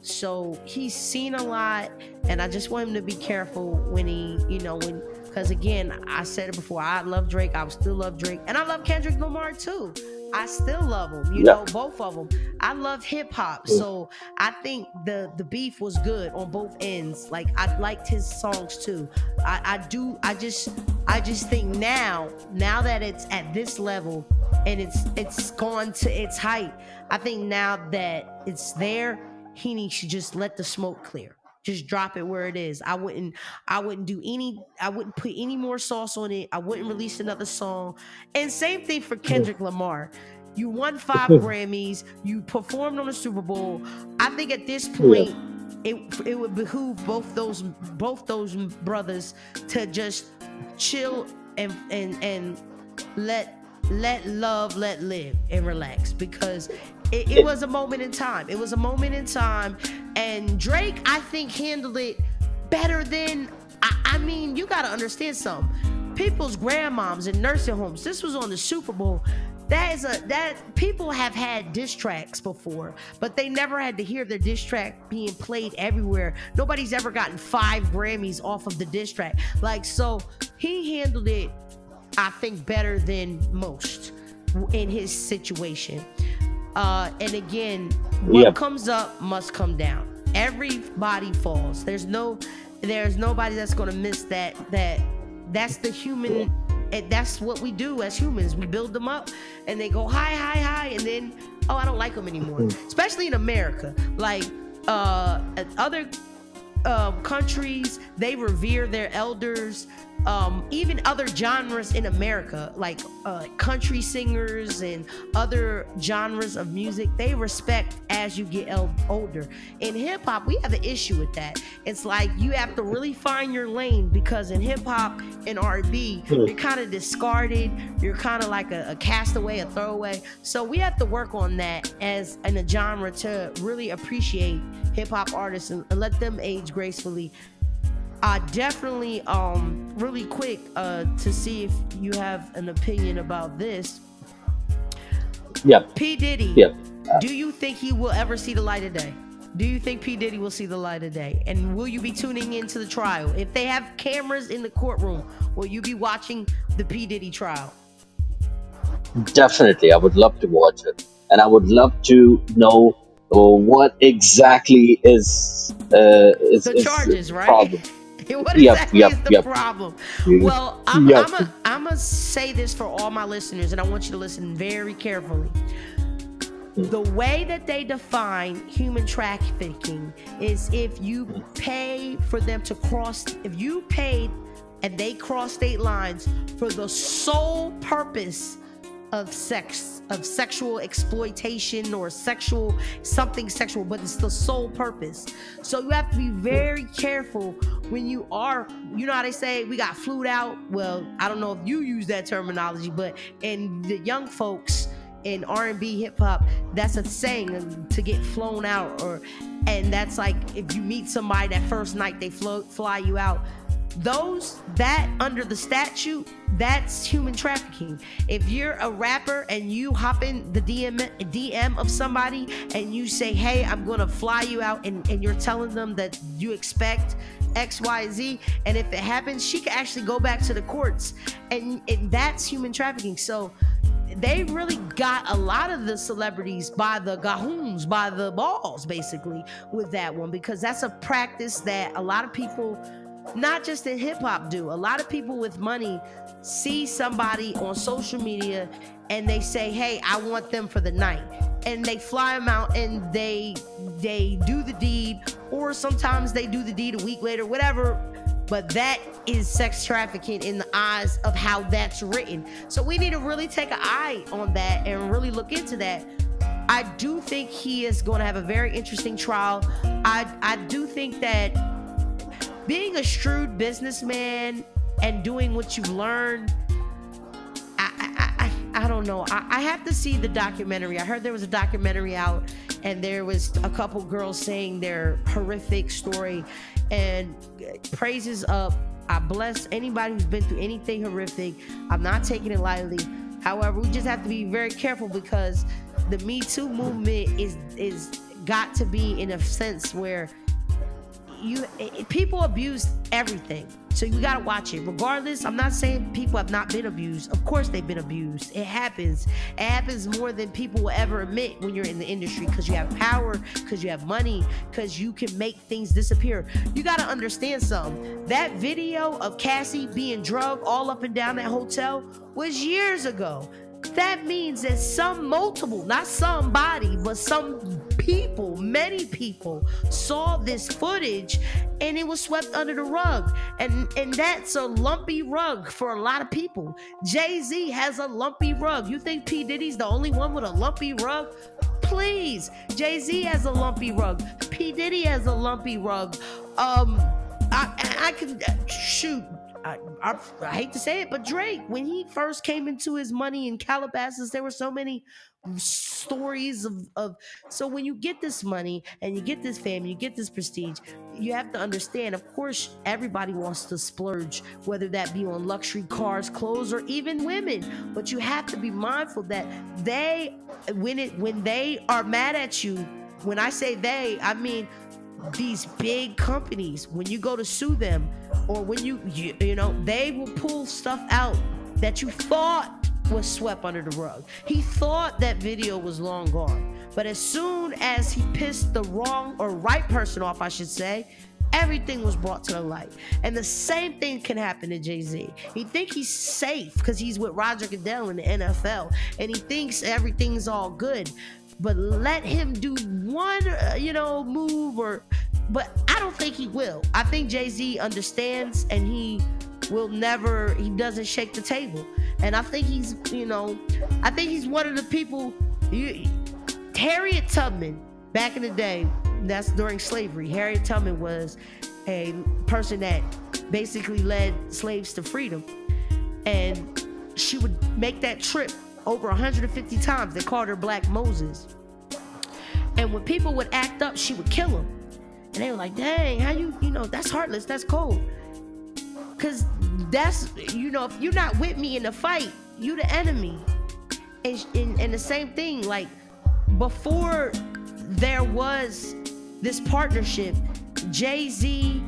so he's seen a lot, and I just want him to be careful when he, when Because again, I said it before, I love Drake, I still love Drake, and I love Kendrick Lamar too. I still love them, you know, both of them. I love hip hop, so I think the beef was good on both ends. Like I liked his songs too. I just think now that it's at this level and it's gone to its height, I think now that it's there, he needs to just let the smoke clear. Just drop it where it is. I wouldn't put any more sauce on it. I wouldn't release another song. And same thing for Kendrick Lamar. You won 5 Grammys. You performed on the Super Bowl. I think at this point, it would behoove both those brothers to just chill and let love let live and relax, because it was a moment in time. It was a moment in time, and Drake, I think, handled it better than. I mean, you got to understand something. People's grandmoms in nursing homes. This was on the Super Bowl. That people have had diss tracks before, but they never had to hear their diss track being played everywhere. Nobody's ever gotten 5 Grammys off of the diss track. Like, so he handled it, I think, better than most in his situation. And again, what comes up must come down. Everybody falls. There's nobody that's gonna miss that. That's the human. And that's what we do as humans. We build them up, and they go high, and then, oh, I don't like them anymore. Especially in America, like other countries, they revere their elders. Even other genres in America, like country singers and other genres of music, they respect as you get older. In hip hop, we have an issue with that. It's like you have to really find your lane, because in hip hop and R&B, you're kind of discarded. You're kind of like a castaway, a throwaway. So we have to work on that as in a genre to really appreciate hip hop artists and let them age gracefully. Definitely, really quick, to see if you have an opinion about this. Yeah. P. Diddy, do you think he will ever see the light of day? Do you think P. Diddy will see the light of day? And will you be tuning into the trial? If they have cameras in the courtroom, will you be watching the P. Diddy trial? Definitely, I would love to watch it, and I would love to know what exactly is the charges, right? Problem. What exactly is the problem? Well, I'm gonna say this for all my listeners, and I want you to listen very carefully. The way that they define human trafficking is if you pay for them to cross, if you paid and they cross state lines for the sole purpose of sexual exploitation or something sexual, but it's the sole purpose. So you have to be very careful when you are, you know how they say we got flued out? Well, I don't know if you use that terminology, but in the young folks in R&B hip hop, that's a saying, to get flown out, and that's like if you meet somebody that first night, they fly you out. That under the statute, that's human trafficking. If you're a rapper and you hop in the DM of somebody and you say, hey, I'm gonna fly you out, and you're telling them that you expect X, Y, Z, and if it happens, she can actually go back to the courts, and that's human trafficking. So they really got a lot of the celebrities by the gahoons, by the balls, basically, with that one, because that's a practice that a lot of people, not just in hip hop, do. A lot of people with money see somebody on social media and they say, hey, I want them for the night. And they fly them out and they do the deed, or sometimes they do the deed a week later, whatever. But that is sex trafficking in the eyes of how that's written. So we need to really take an eye on that and really look into that. I do think he is going to have a very interesting trial. I do think that being a shrewd businessman and doing what you've learned, I don't know. I have to see the documentary. I heard there was a documentary out, and there was a couple girls saying their horrific story, and praises up. I bless anybody who's been through anything horrific. I'm not taking it lightly. However, we just have to be very careful, because the Me Too movement is got to be in a sense where people abuse everything. So you gotta watch it. Regardless, I'm not saying people have not been abused. Of course they've been abused. It happens. It happens more than people will ever admit when you're in the industry, because you have power, because you have money, because you can make things disappear. You gotta understand something. That video of Cassie being drugged all up and down that hotel was years ago. That means that not somebody, but some people, many people saw this footage and it was swept under the rug. And that's a lumpy rug for a lot of people. Jay-Z has a lumpy rug. You think P. Diddy's the only one with a lumpy rug? Please. Jay-Z has a lumpy rug. P. Diddy has a lumpy rug. I can shoot. I hate to say it, but Drake, when he first came into his money in Calabasas, there were so many stories of so when you get this money and you get this fame, you get this prestige, you have to understand, of course, everybody wants to splurge, whether that be on luxury cars, clothes, or even women. But you have to be mindful that when they are mad at you, when I say they, I mean these big companies, when you go to sue them, or when you know, they will pull stuff out that you thought was swept under the rug. He thought that video was long gone, but as soon as he pissed the wrong or right person off, I should say, everything was brought to the light. And the same thing can happen to Jay-Z. He think he's safe because he's with Roger Goodell in the NFL, and he thinks everything's all good. But let him do one, move, but I don't think he will. I think Jay-Z understands, and he doesn't shake the table. And I think he's one of the people, Harriet Tubman, back in the day, that's during slavery. Harriet Tubman was a person that basically led slaves to freedom. And she would make that trip over 150 times. They called her Black Moses. And when people would act up, she would kill them. And they were like, dang, how that's heartless, that's cold. Cause that's, if you're not with me in the fight, you the enemy. And the same thing, like before there was this partnership, Jay-Z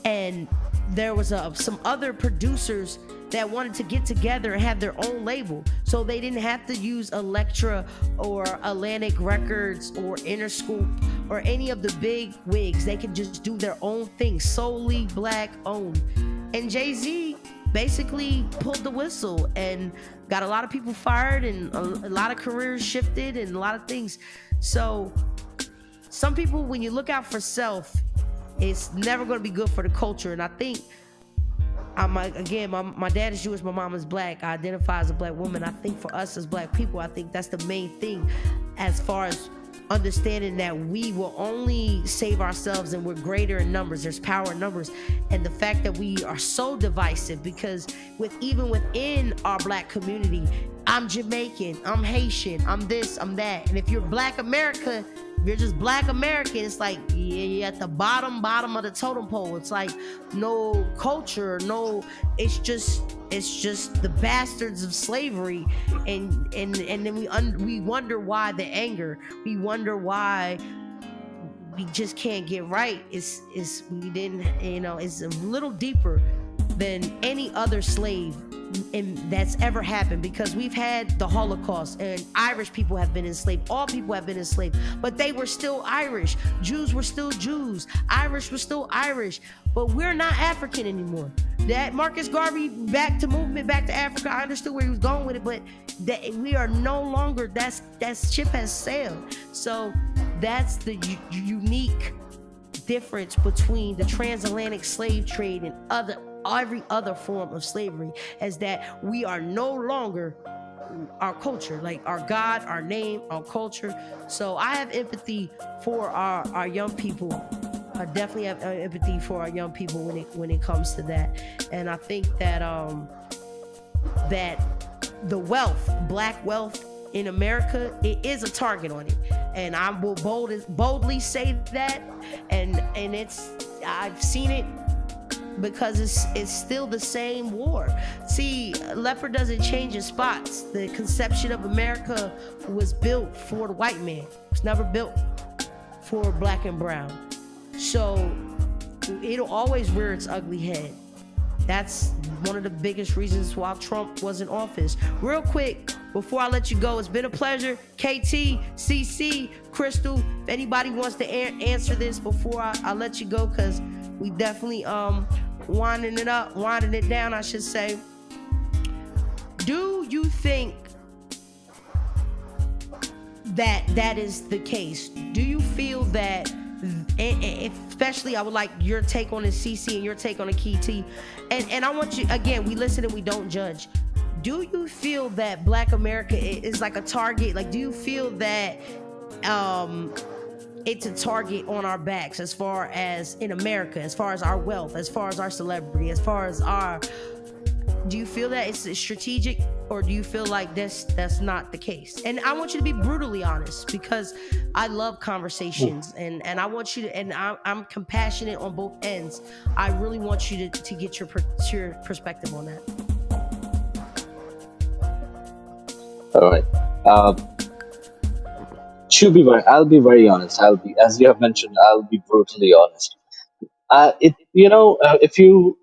and there was some other producers that wanted to get together and have their own label, so they didn't have to use Elektra or Atlantic Records or Interscope or any of the big wigs. They could just do their own thing, solely black owned. And Jay-Z basically pulled the whistle and got a lot of people fired, and a lot of careers shifted, and a lot of things. So some people, when you look out for self, it's never going to be good for the culture. And I think my dad is Jewish, my mom is black. I identify as a black woman. I think for us as black people, I think that's the main thing as far as understanding that we will only save ourselves, and we're greater in numbers. There's power in numbers. And the fact that we are so divisive, because even within our black community, I'm Jamaican, I'm Haitian, I'm this, I'm that. And if you're Black America, if you're just Black American, it's like you're at the bottom of the totem pole. It's like no culture, it's just the bastards of slavery. And then we wonder why the anger. We wonder why we just can't get right. It's a little deeper than any other slave that's ever happened, because we've had the Holocaust, and Irish people have been enslaved. All people have been enslaved, but they were still Irish. Jews were still Jews. Irish were still Irish, but we're not African anymore. That Marcus Garvey back to Africa, I understood where he was going with it, but that we are no longer, that ship has sailed. So that's the unique difference between the transatlantic slave trade and every other form of slavery, is that we are no longer our culture, like our God, our name, our culture. So I have empathy for our young people. I definitely have empathy for our young people when it comes to that. And I think that that the wealth, black wealth in America, it is a target on it. And I will boldly say that. And I've seen it, because it's still the same war. See, leopard doesn't change its spots. The conception of America was built for the white man. It was never built for black and brown. So it'll always rear its ugly head. That's one of the biggest reasons why Trump was in office. Real quick, before I let you go, it's been a pleasure. KT, CC, Crystal, if anybody wants to answer this before I let you go, because we definitely winding it down, I should say. Do you think that is the case? Do you feel that, especially I would like your take on the CC and your take on the KT, and I want you, again, we listen and we don't judge. Do you feel that Black America is like a target? Like, do you feel that it's a target on our backs as far as in America, as far as our wealth, as far as our celebrity, as far as our... Do you feel that it's strategic, or do you feel like that's not the case? And I want you to be brutally honest, because I love conversations, and I want you to, and I'm compassionate on both ends. I really want you to get your perspective on that. All right. I'll be very honest. As you have mentioned, I'll be brutally honest. If you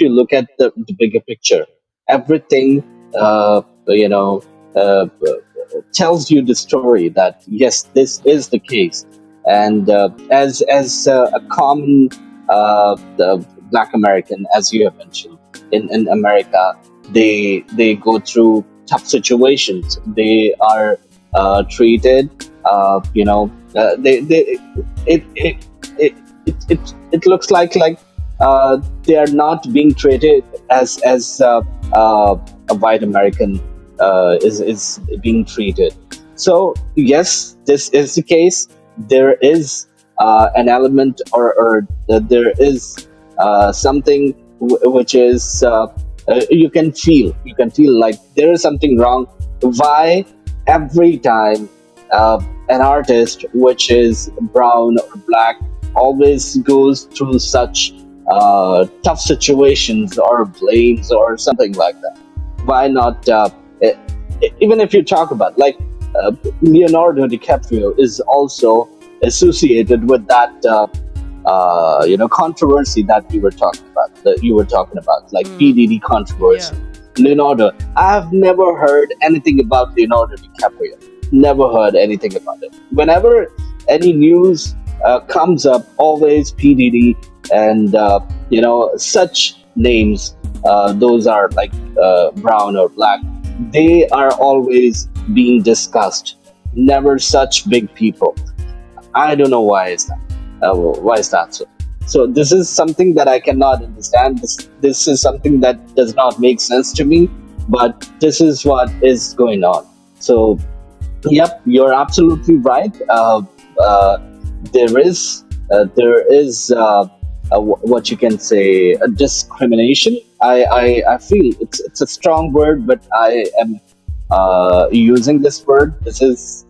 look at the bigger picture, everything tells you the story that yes, this is the case, and as a common the Black American, as you have mentioned, in America, they go through tough situations. They are treated, it looks like they are not being treated as a white American is being treated. So yes, this is the case. There is an element, or there is something which is you can feel like there is something wrong. Why every time an artist which is brown or black always goes through such tough situations or blames or something like that? Why not? Even if you talk about Leonardo DiCaprio is also associated with that controversy that you were talking about, like P. Diddy controversy. Yeah. Leonardo, I've never heard anything about Leonardo DiCaprio. Never heard anything about it. Whenever any news comes up, always P. Diddy and such names, those are like brown or black, they are always being discussed. Never such big people. I don't know why is that. Why is that so? So this is something that I cannot understand. This is something that does not make sense to me. But this is what is going on. So, yep, you're absolutely right. There is what you can say, a discrimination. I feel it's a strong word, but I am using this word. This is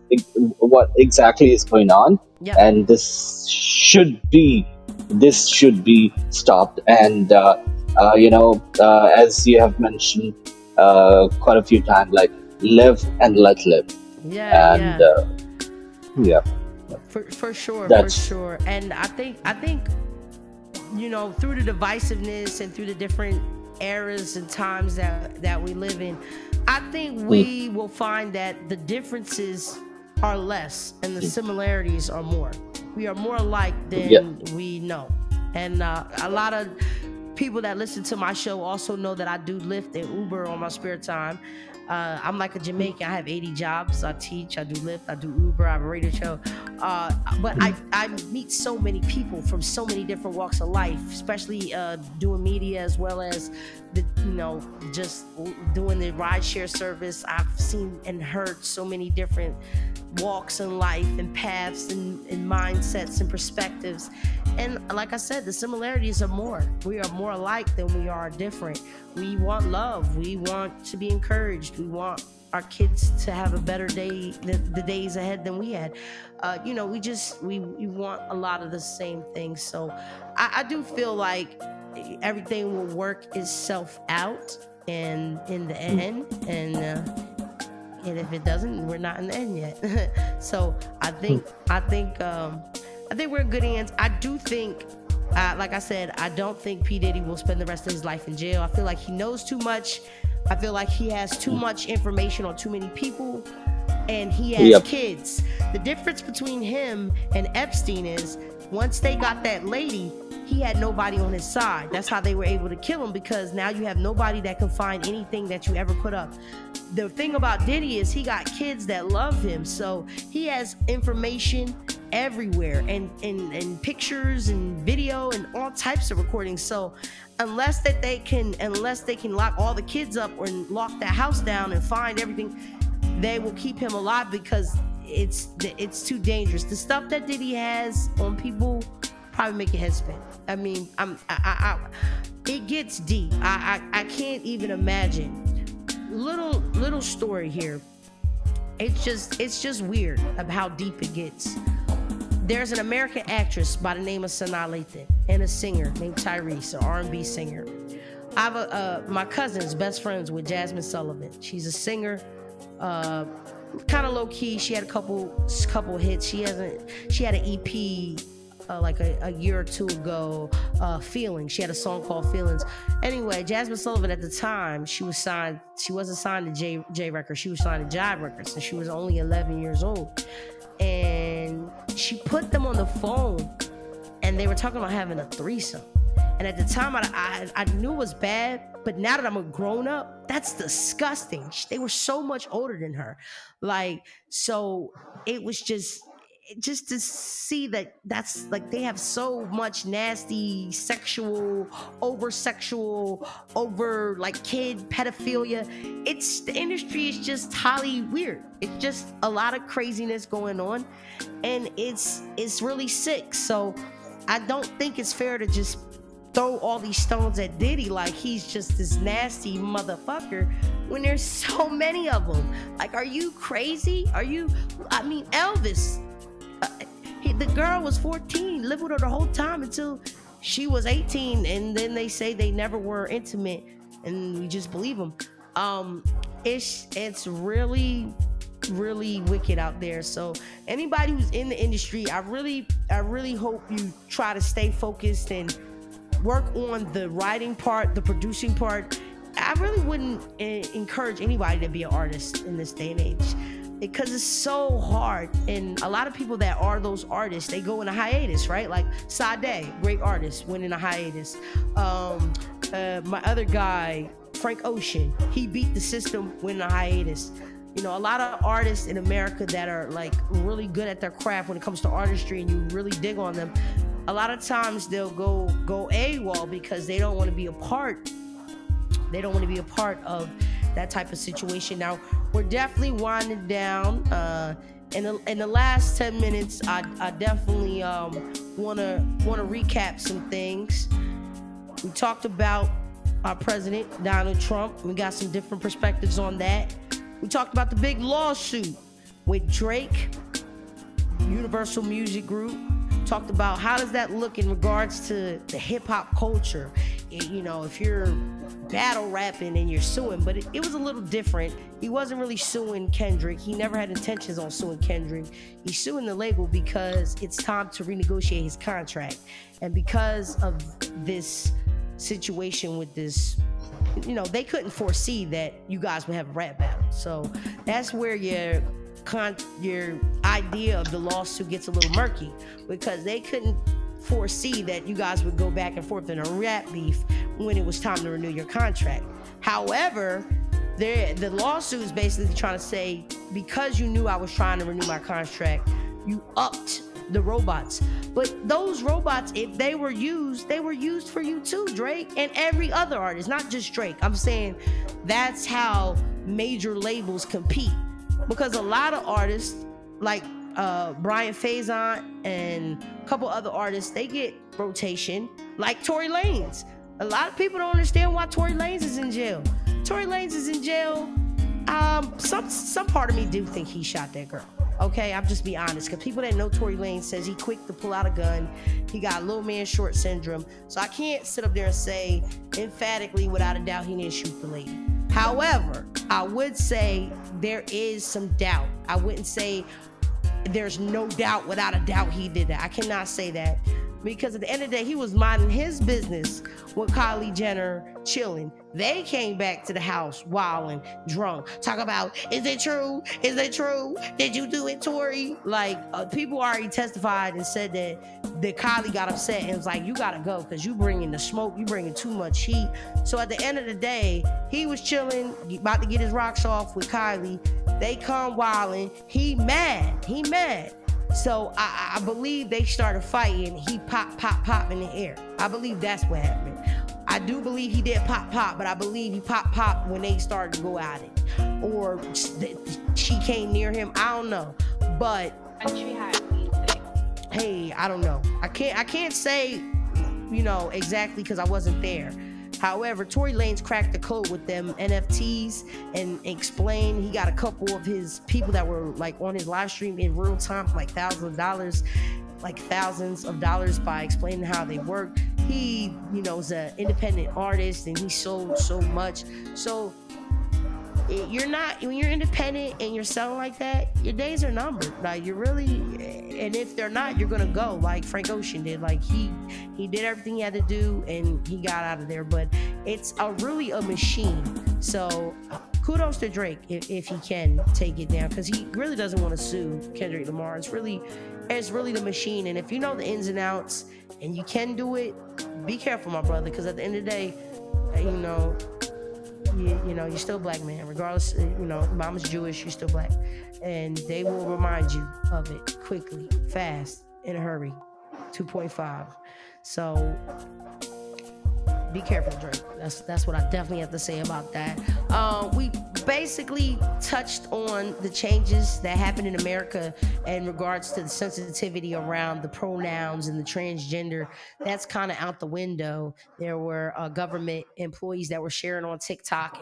what exactly is going on, and this should be stopped. And as you have mentioned quite a few times, like live and let live. For sure. And I think through the divisiveness and through the different eras and times that we live in, I think we will find that the differences are less and the similarities are more. We are more alike than we know. And a lot of people that listen to my show also know that I do Lyft and Uber on my spare time. I'm like a Jamaican. I have 80 jobs. I teach, I do Lyft, I do Uber, I have a radio show. But I meet so many people from so many different walks of life, especially doing media as well as just doing the rideshare service. I've seen and heard so many different walks in life and paths and mindsets and perspectives. And like I said, the similarities are more. We are more alike than we are different. We want love. We want to be encouraged. We want our kids to have a better day, the days ahead than we had. We want a lot of the same things. So I do feel like everything will work itself out and in the end. And if it doesn't, we're not in the end yet. So I think we're in good hands. I do think Like I said, I don't think P. Diddy will spend the rest of his life in jail. I feel like he knows too much. I feel like he has too much information on too many people, and he has kids. The difference between him and Epstein is once they got that lady, he had nobody on his side. That's how they were able to kill him, because now you have nobody that can find anything that you ever put up. The thing about Diddy is he got kids that love him, so he has information everywhere, and pictures and video and all types of recordings. So unless they can lock all the kids up or lock that house down and find everything, they will keep him alive, because it's too dangerous. The stuff that Diddy has on people probably make your head spin. I mean, it gets deep. I can't even imagine. Little story here. It's just weird of how deep it gets. There's an American actress by the name of Sanaa Lathan and a singer named Tyrese, an R&B singer. I have my cousin's best friends with Jasmine Sullivan. She's a singer, kind of low key. She had a couple hits. She had an EP like a year or two ago, Feelings. She had a song called Feelings. Anyway, Jasmine Sullivan at the time, she wasn't signed to J Records. She was signed to Jive Records, and she was only 11 years old. And she put them on the phone, and they were talking about having a threesome. And at the time, I knew it was bad, but now that I'm a grown up, that's disgusting. They were so much older than her. Like, so it was just to see that's like they have so much nasty over like kid pedophilia. The industry is just highly weird. It's just a lot of craziness going on, and it's really sick. So I don't think it's fair to just throw all these stones at Diddy like he's just this nasty motherfucker when there's so many of them. Like, are you crazy? Elvis, the girl was 14, lived with her the whole time until she was 18, and then they say they never were intimate, and we just believe them. It's really wicked out there. So anybody who's in the industry, I really hope you try to stay focused and work on the writing part, the producing part. I really wouldn't encourage anybody to be an artist in this day and age, because it's so hard. And a lot of people that are those artists, they go in a hiatus, right? Like Sade, great artist, went in a hiatus. My other guy, Frank Ocean, he beat the system, went in a hiatus. You know, a lot of artists in America that are like really good at their craft when it comes to artistry, and you really dig on them, a lot of times they'll go AWOL because they don't want to be a part. They don't want to be a part of that type of situation. Now, we're definitely winding down. In the last 10 minutes, I definitely want to recap some things. We talked about our president, Donald Trump. We got some different perspectives on that. We talked about the big lawsuit with Drake, Universal Music Group. Talked about how does that look in regards to the hip-hop culture. You know, if you're battle rapping and you're suing, but it was a little different. He wasn't really suing Kendrick. He never had intentions on suing Kendrick. He's suing the label because it's time to renegotiate his contract. And because of this situation with this, you know, they couldn't foresee that you guys would have a rap battle. So that's where your idea of the lawsuit gets a little murky, because they couldn't foresee that you guys would go back and forth in a rap beef when it was time to renew your contract. However, the lawsuit is basically trying to say, because you knew I was trying to renew my contract, you upped the robots. But those robots, if they were used for you too, Drake, and every other artist, not just Drake. I'm saying that's how major labels compete. Because a lot of artists, like Brian Faison and a couple other artists, they get rotation, like Tory Lanez. A lot of people don't understand why Tory Lanez is in jail. Tory Lanez is in jail. Some part of me do think he shot that girl. Okay, I'll just be honest, because people that know Tory Lanez says he quick to pull out a gun. He got little man short syndrome. So I can't sit up there and say emphatically, without a doubt, he didn't shoot the lady. However, I would say there is some doubt. I wouldn't say there's no doubt, without a doubt he did that. I cannot say that, because at the end of the day, he was minding his business with Kylie Jenner chilling. They came back to the house wilding, drunk, talk about, is it true? Is it true? Did you do it, Tory? Like, people already testified and said that Kylie got upset and was like, you gotta go because you bringing the smoke, you bringing too much heat. So at the end of the day, he was chilling, about to get his rocks off with Kylie. They come wilding. He mad. So I believe they started fighting. He pop in the air. I believe that's what happened. I do believe he did pop, but I believe he pop when they started to go at it. Or she came near him. I don't know. But hey, I don't know. I can't say, exactly because I wasn't there. However, Tory Lanez cracked the code with them NFTs and explained he got a couple of his people that were like on his live stream in real time, like thousands of dollars by explaining how they work. He, is an independent artist and he sold so much. So when you're independent and you're selling like that, your days are numbered. Like and if they're not, you're gonna go like Frank Ocean did. Like he did everything he had to do and he got out of there. But it's really a machine. So kudos to Drake if he can take it down, because he really doesn't want to sue Kendrick Lamar. It's really the machine. And if you know the ins and outs and you can do it, be careful, my brother, because at the end of the day, you're still a black man, regardless. Mama's Jewish, you're still black, and they will remind you of it quickly, fast, in a hurry. 2.5. So be careful, Drake. That's what I definitely have to say about that. We basically touched on the changes that happened in America in regards to the sensitivity around the pronouns and the transgender. That's kind of out the window. There were government employees that were sharing on TikTok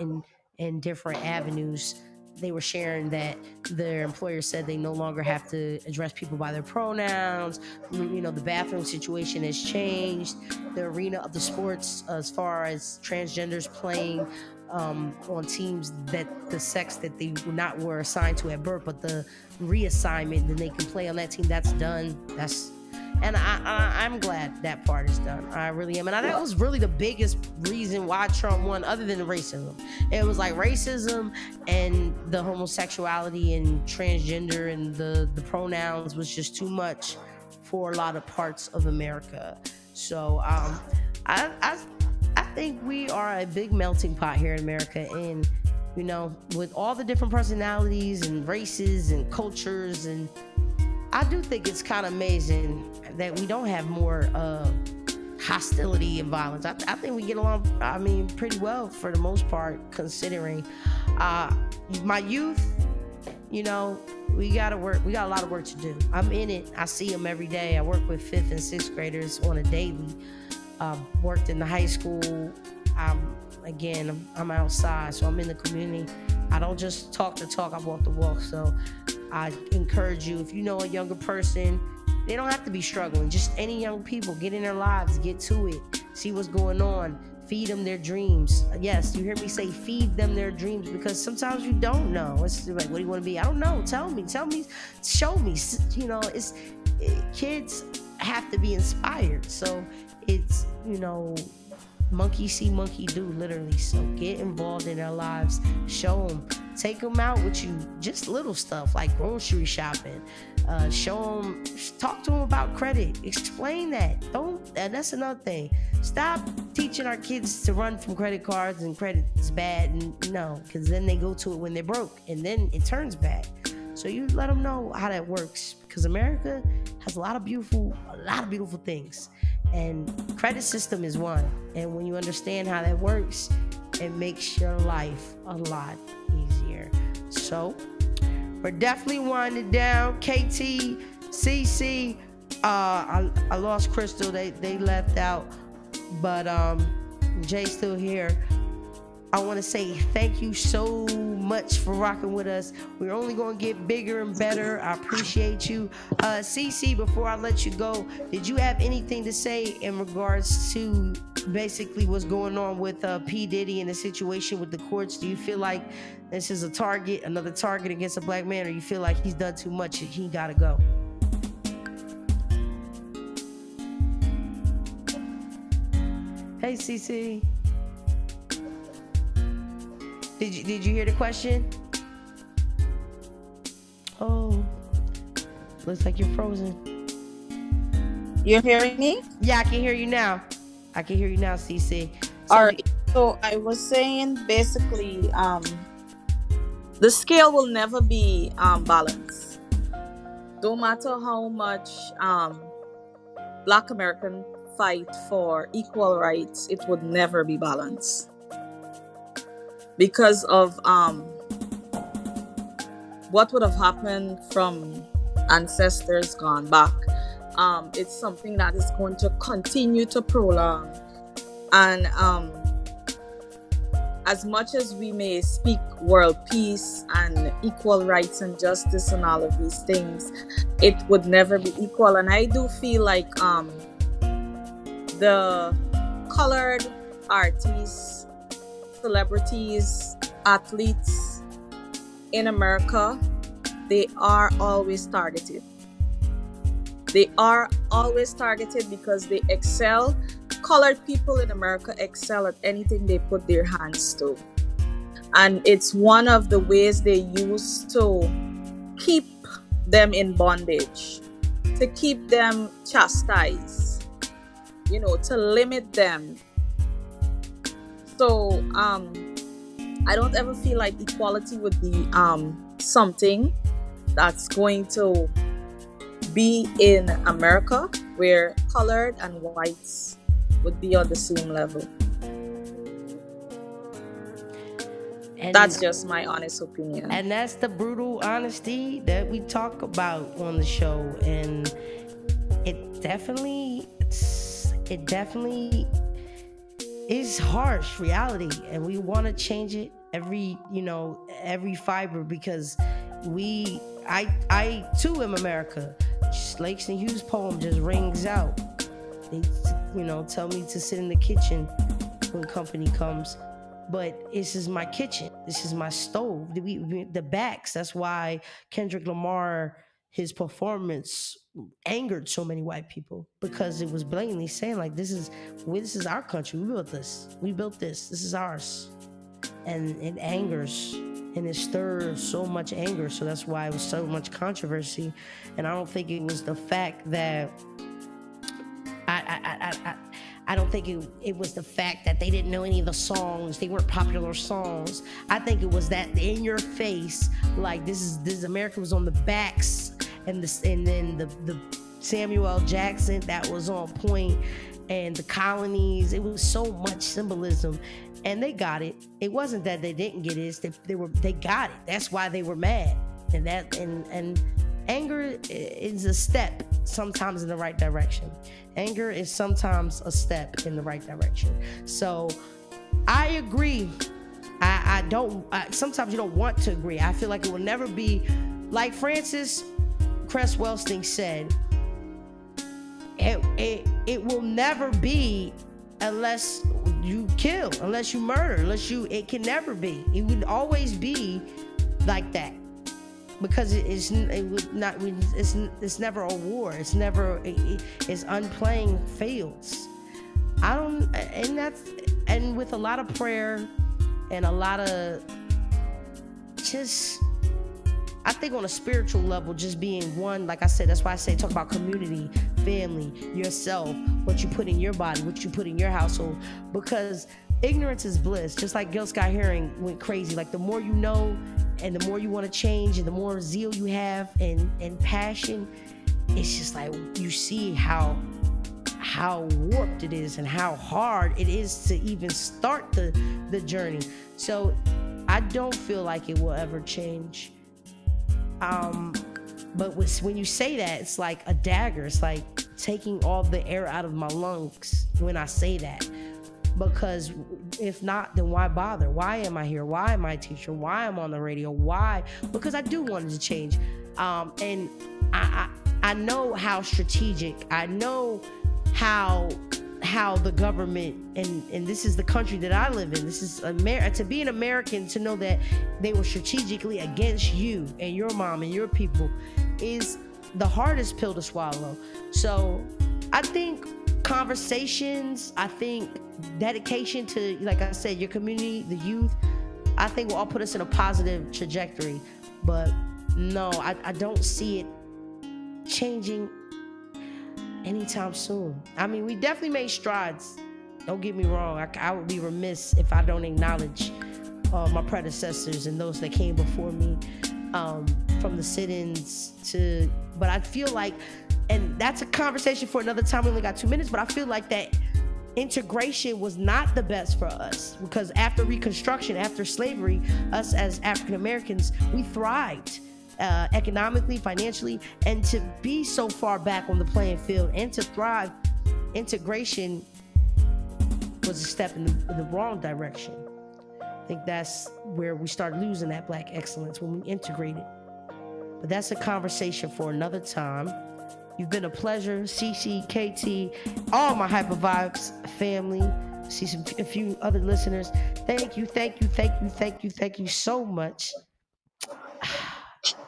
and different avenues. They were sharing that their employer said they no longer have to address people by their pronouns. The bathroom situation has changed. The arena of the sports, as far as transgenders playing on teams that the sex that they were assigned to at birth, but the reassignment, then they can play on that team. That's done. And I'm glad that part is done. I really am. And that was really the biggest reason why Trump won, other than the racism. It was like racism and the homosexuality and transgender and the pronouns was just too much for a lot of parts of America. So I think we are a big melting pot here in America. And, with all the different personalities and races and cultures, and I do think it's kind of amazing that we don't have more hostility and violence. I think we get along, pretty well for the most part, considering my youth. We gotta work. We got a lot of work to do. I'm in it. I see them every day. I work with 5th and 6th graders on a daily. Worked in the high school. I'm outside, so I'm in the community. I don't just talk the talk, I walk the walk. So I encourage you, if you know a younger person, they don't have to be struggling. Just any young people, get in their lives, get to it, see what's going on, feed them their dreams. Yes, you hear me say feed them their dreams, because sometimes you don't know. It's like, what do you want to be? I don't know. Tell me, show me. Kids have to be inspired. So it's, monkey see, monkey do, literally. So get involved in their lives. Show them. Take them out with you. Just little stuff like grocery shopping. Show them. Talk to them about credit. Explain that. And that's another thing. Stop teaching our kids to run from credit cards and credit is bad. No, because then they go to it when they're broke, and then it turns bad. So you let them know how that works, because America has a lot of beautiful things. And credit system is one. And when you understand how that works, it makes your life a lot easier. So we're definitely winding down. KT, CC, I lost Crystal. They left out, but Jay's still here. I want to say thank you so much for rocking with us. We're only going to get bigger and better. I appreciate you. CC, before I let you go, did you have anything to say in regards to basically what's going on with P. Diddy and the situation with the courts? Do you feel like this is another target against a black man, or you feel like he's done too much and he got to go? Hey, CC. Did you hear the question? Oh, looks like you're frozen. You're hearing me? Yeah, I can hear you now. I can hear you now, CC. All right. So I was saying basically, the scale will never be balanced. No matter how much Black American fight for equal rights, it would never be balanced because of what would have happened from ancestors gone back. It's something that is going to continue to prolong, and as much as we may speak world peace and equal rights and justice and all of these things, it would never be equal. And I do feel like the colored artists, celebrities, athletes in America, they are always targeted. They are always targeted because they excel. Colored people in America excel at anything they put their hands to. And it's one of the ways they use to keep them in bondage, to keep them chastised, to limit them. So I don't ever feel like equality would be something that's going to be in America where colored and whites would be on the same level. And that's just my honest opinion. And that's the brutal honesty that we talk about on the show. And it definitely is harsh reality. And we want to change it every fiber, because I too am America. Langston Hughes' poem just rings out. They tell me to sit in the kitchen when company comes, but this is my kitchen. This is my stove. The backs. That's why Kendrick Lamar, his performance angered so many white people, because it was blatantly saying like, this is our country. We built this. This is ours. And it angers and it stirs so much anger. So that's why it was so much controversy. And I don't think it was the fact that I don't think it was the fact that they didn't know any of the songs. They weren't popular songs. I think it was that in your face, like this America was on the backs, and then the Samuel L. Jackson that was on point, and the colonies. It was so much symbolism, and they got it. It wasn't that they didn't get it. They got it. That's why they were mad, and anger is a step sometimes in the right direction. Anger is sometimes a step in the right direction. So I agree. I don't. Sometimes you don't want to agree. I feel like it will never be like Francis Cress Welsing said. It will never be unless you kill, unless you murder, it can never be. It would always be like that, because it's never a war. It's never it's unplaying fields. And with a lot of prayer and a lot of just, I think on a spiritual level, just being one, like I said, that's why I say talk about community, family, yourself, what you put in your body, what you put in your household, because ignorance is bliss. Just like Gil Scott Heron went crazy. Like the more you know and the more you want to change and the more zeal you have and passion, it's just like you see how warped it is and how hard it is to even start the journey. So I don't feel like it will ever change. But when you say that, it's like a dagger. It's like taking all the air out of my lungs when I say that. Because if not, then why bother? Why am I here? Why am I a teacher? Why am I on the radio? Why? Because I do want it to change. And I know how strategic. I know how the government, and this is the country that I live in. This is to be an American, to know that they were strategically against you and your mom and your people is the hardest pill to swallow. So I think conversations, I think dedication to, like I said, your community, the youth, I think will all put us in a positive trajectory. But no, I don't see it changing anytime soon. I mean, we definitely made strides. Don't get me wrong. I would be remiss if I don't acknowledge my predecessors and those that came before me, from the sit-ins to, but I feel like, and that's a conversation for another time, we only got 2 minutes, but I feel like that integration was not the best for us, because after Reconstruction, after slavery, us as African Americans, we thrived economically, financially, and to be so far back on the playing field and to thrive, integration was a step in the wrong direction. I think that's where we started losing that Black excellence, when we integrated. But that's a conversation for another time. You've been a pleasure, CC, KT, all my Hypa Vybz family. See a few other listeners. Thank you so much.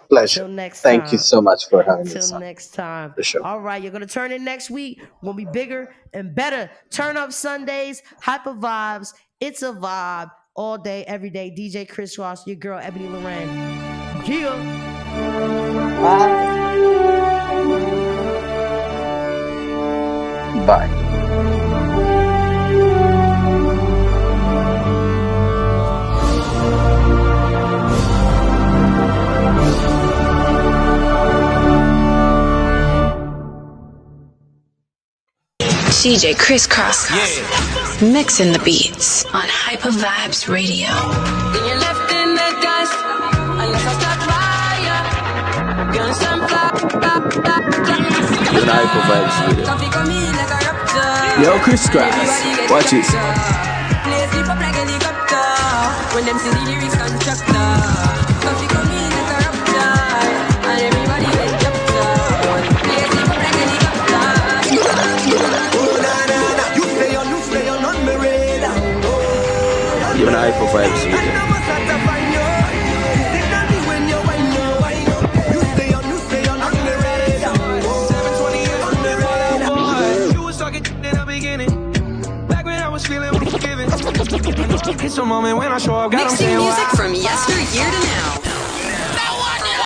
Pleasure. Until next time. Thank you so much for having me. Until next time. For sure. All right, you're gonna turn in next week. We're gonna be bigger and better. Turn up Sundays, Hypa Vybz. It's a vibe all day, every day. DJ Chris Ross, your girl Ebony Loren. Yeah. Bye. DJ Crisscross, mixing the beats on Hypa Vybz Radio. Then you're left in the dust unless I start fire. Gonna stand Even Hypa Vybz Radio. coffee come in like a raptor. Yo, Crisscross, watch it. Play sleep up like a helicopter. When them see the lyrics constructor. Coffee come in like a raptor. And everybody get jumped up. Play sleep up like a helicopter. Even Hypa Vybz Radio. It's a moment when I show up, got 'em Mixing saying music why. from yesteryear to now.